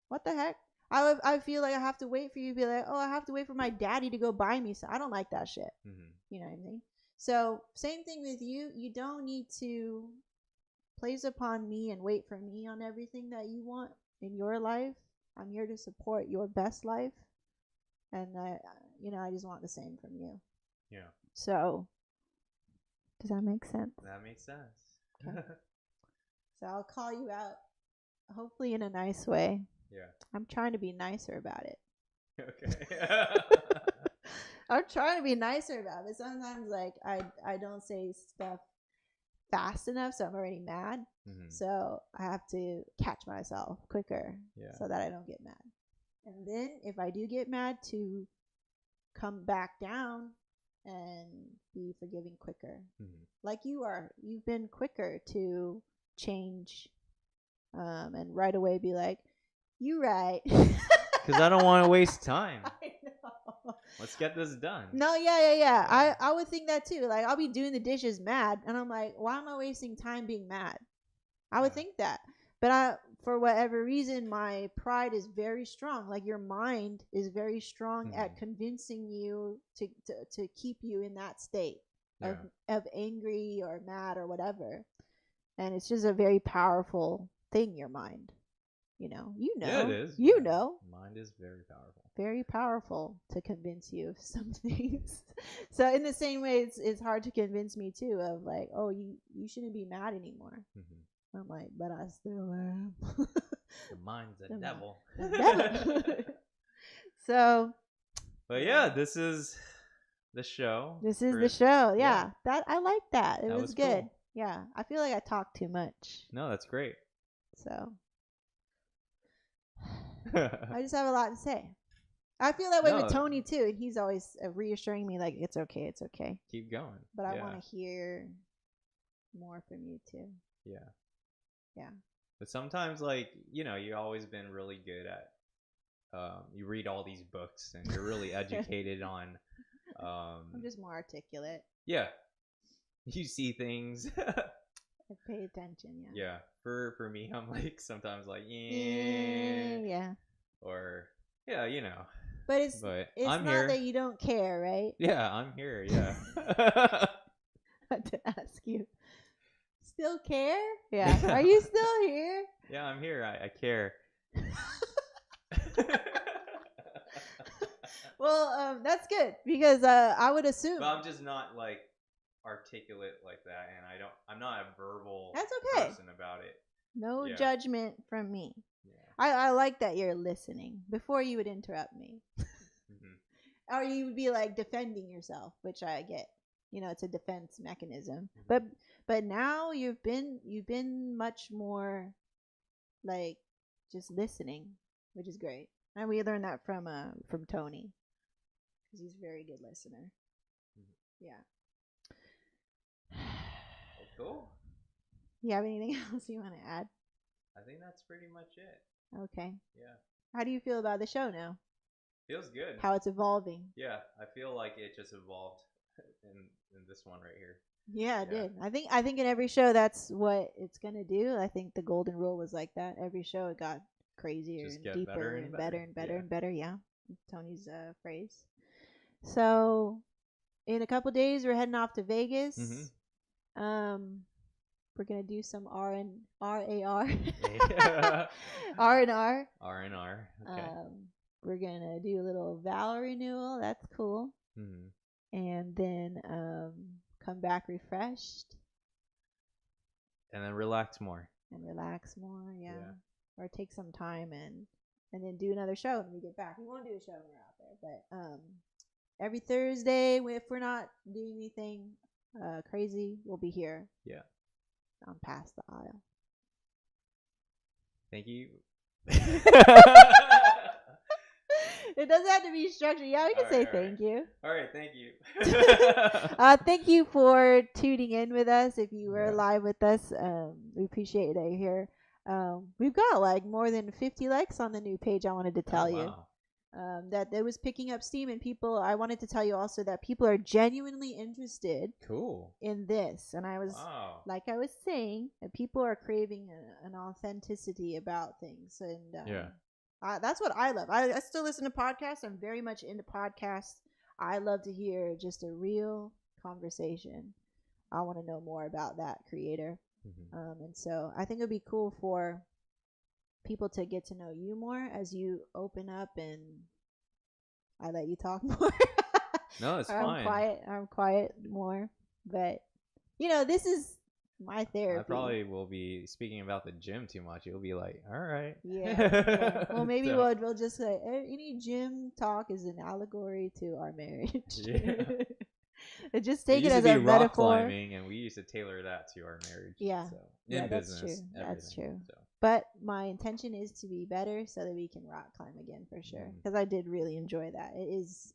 What the heck? I feel like I have to wait for you to be like, oh, I have to wait for my daddy to go buy me. So I don't like that shit. You know what I mean? So same thing with you. You don't need to place upon me and wait for me on everything that you want in your life. I'm here to support your best life. And I just want the same from you. Yeah. So does that make sense? That makes sense. Okay. So I'll call you out, hopefully in a nice way. Yeah. I'm trying to be nicer about it. Okay. I'm trying to be nicer about it. Sometimes, like, I don't say stuff fast enough, so I'm already mad. So I have to catch myself quicker, so that I don't get mad. And then if I do get mad, to come back down and be forgiving quicker. Like you are. You've been quicker to change, and right away be like, you right. Because I don't want to waste time. I know. Let's get this done. No, yeah. I would think that too. Like, I'll be doing the dishes mad, and I'm like, why am I wasting time being mad? I would think that. But for whatever reason, my pride is very strong. Like, your mind is very strong at convincing you to keep you in that state of angry or mad or whatever. And it's just a very powerful thing, your mind. Yeah, it is. Mind is very powerful. Very powerful to convince you of some things. So in the same way, it's hard to convince me too of like, oh, you shouldn't be mad anymore. I'm like, but I still am. The mind's a devil. So. But yeah, this is the show. This is the show. Yeah. That I like that. It was good. Cool. Yeah. I feel like I talk too much. No, that's great. So. I just have a lot to say. I feel that way with Tony too, and he's always reassuring me like, it's okay. Keep going. But I want to hear more from you too. Yeah. Yeah. But sometimes, like, you know, you've always been really good at. You read all these books and you're really educated on. I'm just more articulate. Yeah, you see things. I pay attention. Yeah. Yeah, for me, I'm like sometimes like Yeah. or yeah, you know. But it's I'm not here. that you don't care, right? Yeah, I'm here. Yeah. I had to ask you. Still care? Yeah. Are you still here? Yeah, I'm here. I care. Well, that's good because I would assume. But I'm just not like articulate like that, and I'm not a verbal That's okay. person about it. No Yeah. judgment from me. Yeah. I like that you're listening before you would interrupt me. Mm-hmm. Or you would be like defending yourself, which I get. You know, it's a defense mechanism. Mm-hmm. But now you've been much more like just listening, which is great. And we learned that from Tony, because he's a very good listener. Mm-hmm. Yeah. Well, cool. You have anything else you want to add? I think that's pretty much it. Okay. Yeah. How do you feel about the show now? Feels good. How it's evolving? Yeah, I feel like it just evolved in this one right here. Yeah, it Yeah. did. I think in every show that's what it's gonna do. I think the golden rule was like that. Every show it got crazier Just and get deeper better and and better better. and better Yeah. and better. Yeah, Tony's phrase. So, in a couple days we're heading off to Vegas. Mhm. We're gonna do some R&R. Yeah. R&R. R&R. Okay. We're gonna do a little vow renewal. That's cool. Mm-hmm. And then come back refreshed And then relax more. and relax more. Yeah. Or take some time and then do another show when we get back. We won't do a show when we're out there, but every Thursday, if we're not doing anything crazy, we'll be here. Yeah. On Past the Aisle. Thank you. It doesn't have to be structured. Yeah, we can say All thank you. All right, thank you. Thank you for tuning in with us. If you were Yeah. live with us, we appreciate that you're here. We've got like more than 50 likes on the new page. I wanted to tell you. Wow. That it was picking up steam, and I wanted to tell you also that people are genuinely interested Cool. in this. And I was, Wow. like I was saying, that people are craving an authenticity about things. And Yeah. that's what I love. I still listen to podcasts. I'm very much into podcasts. I love to hear just a real conversation. I want to know more about that creator. Mm-hmm. And so I think it would be cool for people to get to know you more as you open up and I let you talk more. No, it's fine. I'm quiet more. But, you know, this is my therapy. I probably will be speaking about the gym too much. You'll be like, all right. Yeah. Well, maybe So- we'll just say any gym talk is an allegory to our marriage. Yeah. Just It take it used as to a be rock metaphor. climbing, and we used to tailor that to our marriage. Yeah. So, Yeah, in that's business, true. That's everything, true. So. But my intention is to be better so that we can rock climb again for sure. Mhm. Because I did really enjoy that. It is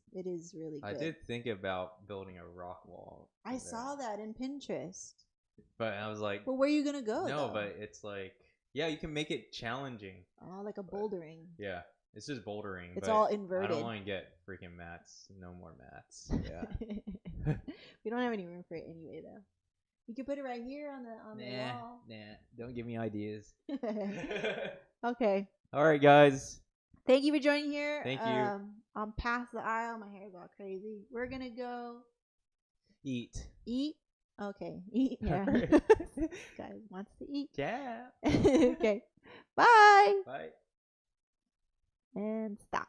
really good. I did think about building a rock wall. I saw that in Pinterest. But I was like, Well, where are you gonna go? no, though? but it's like, yeah, you can make it challenging. Oh, like a bouldering. Yeah, it's just bouldering. It's but all I inverted. don't want to get freaking mats. No more mats. Yeah. We don't have any room for it anyway, though. You could put it right here on the wall. Don't give me ideas. Okay. All right, guys. Thank you for joining here. Thank you. I'm past the aisle. My hair's all crazy. We're gonna go Eat. eat. Okay, eat. Yeah. Alright. Guys wants to eat. Yeah. Okay. Bye. Bye. And stop.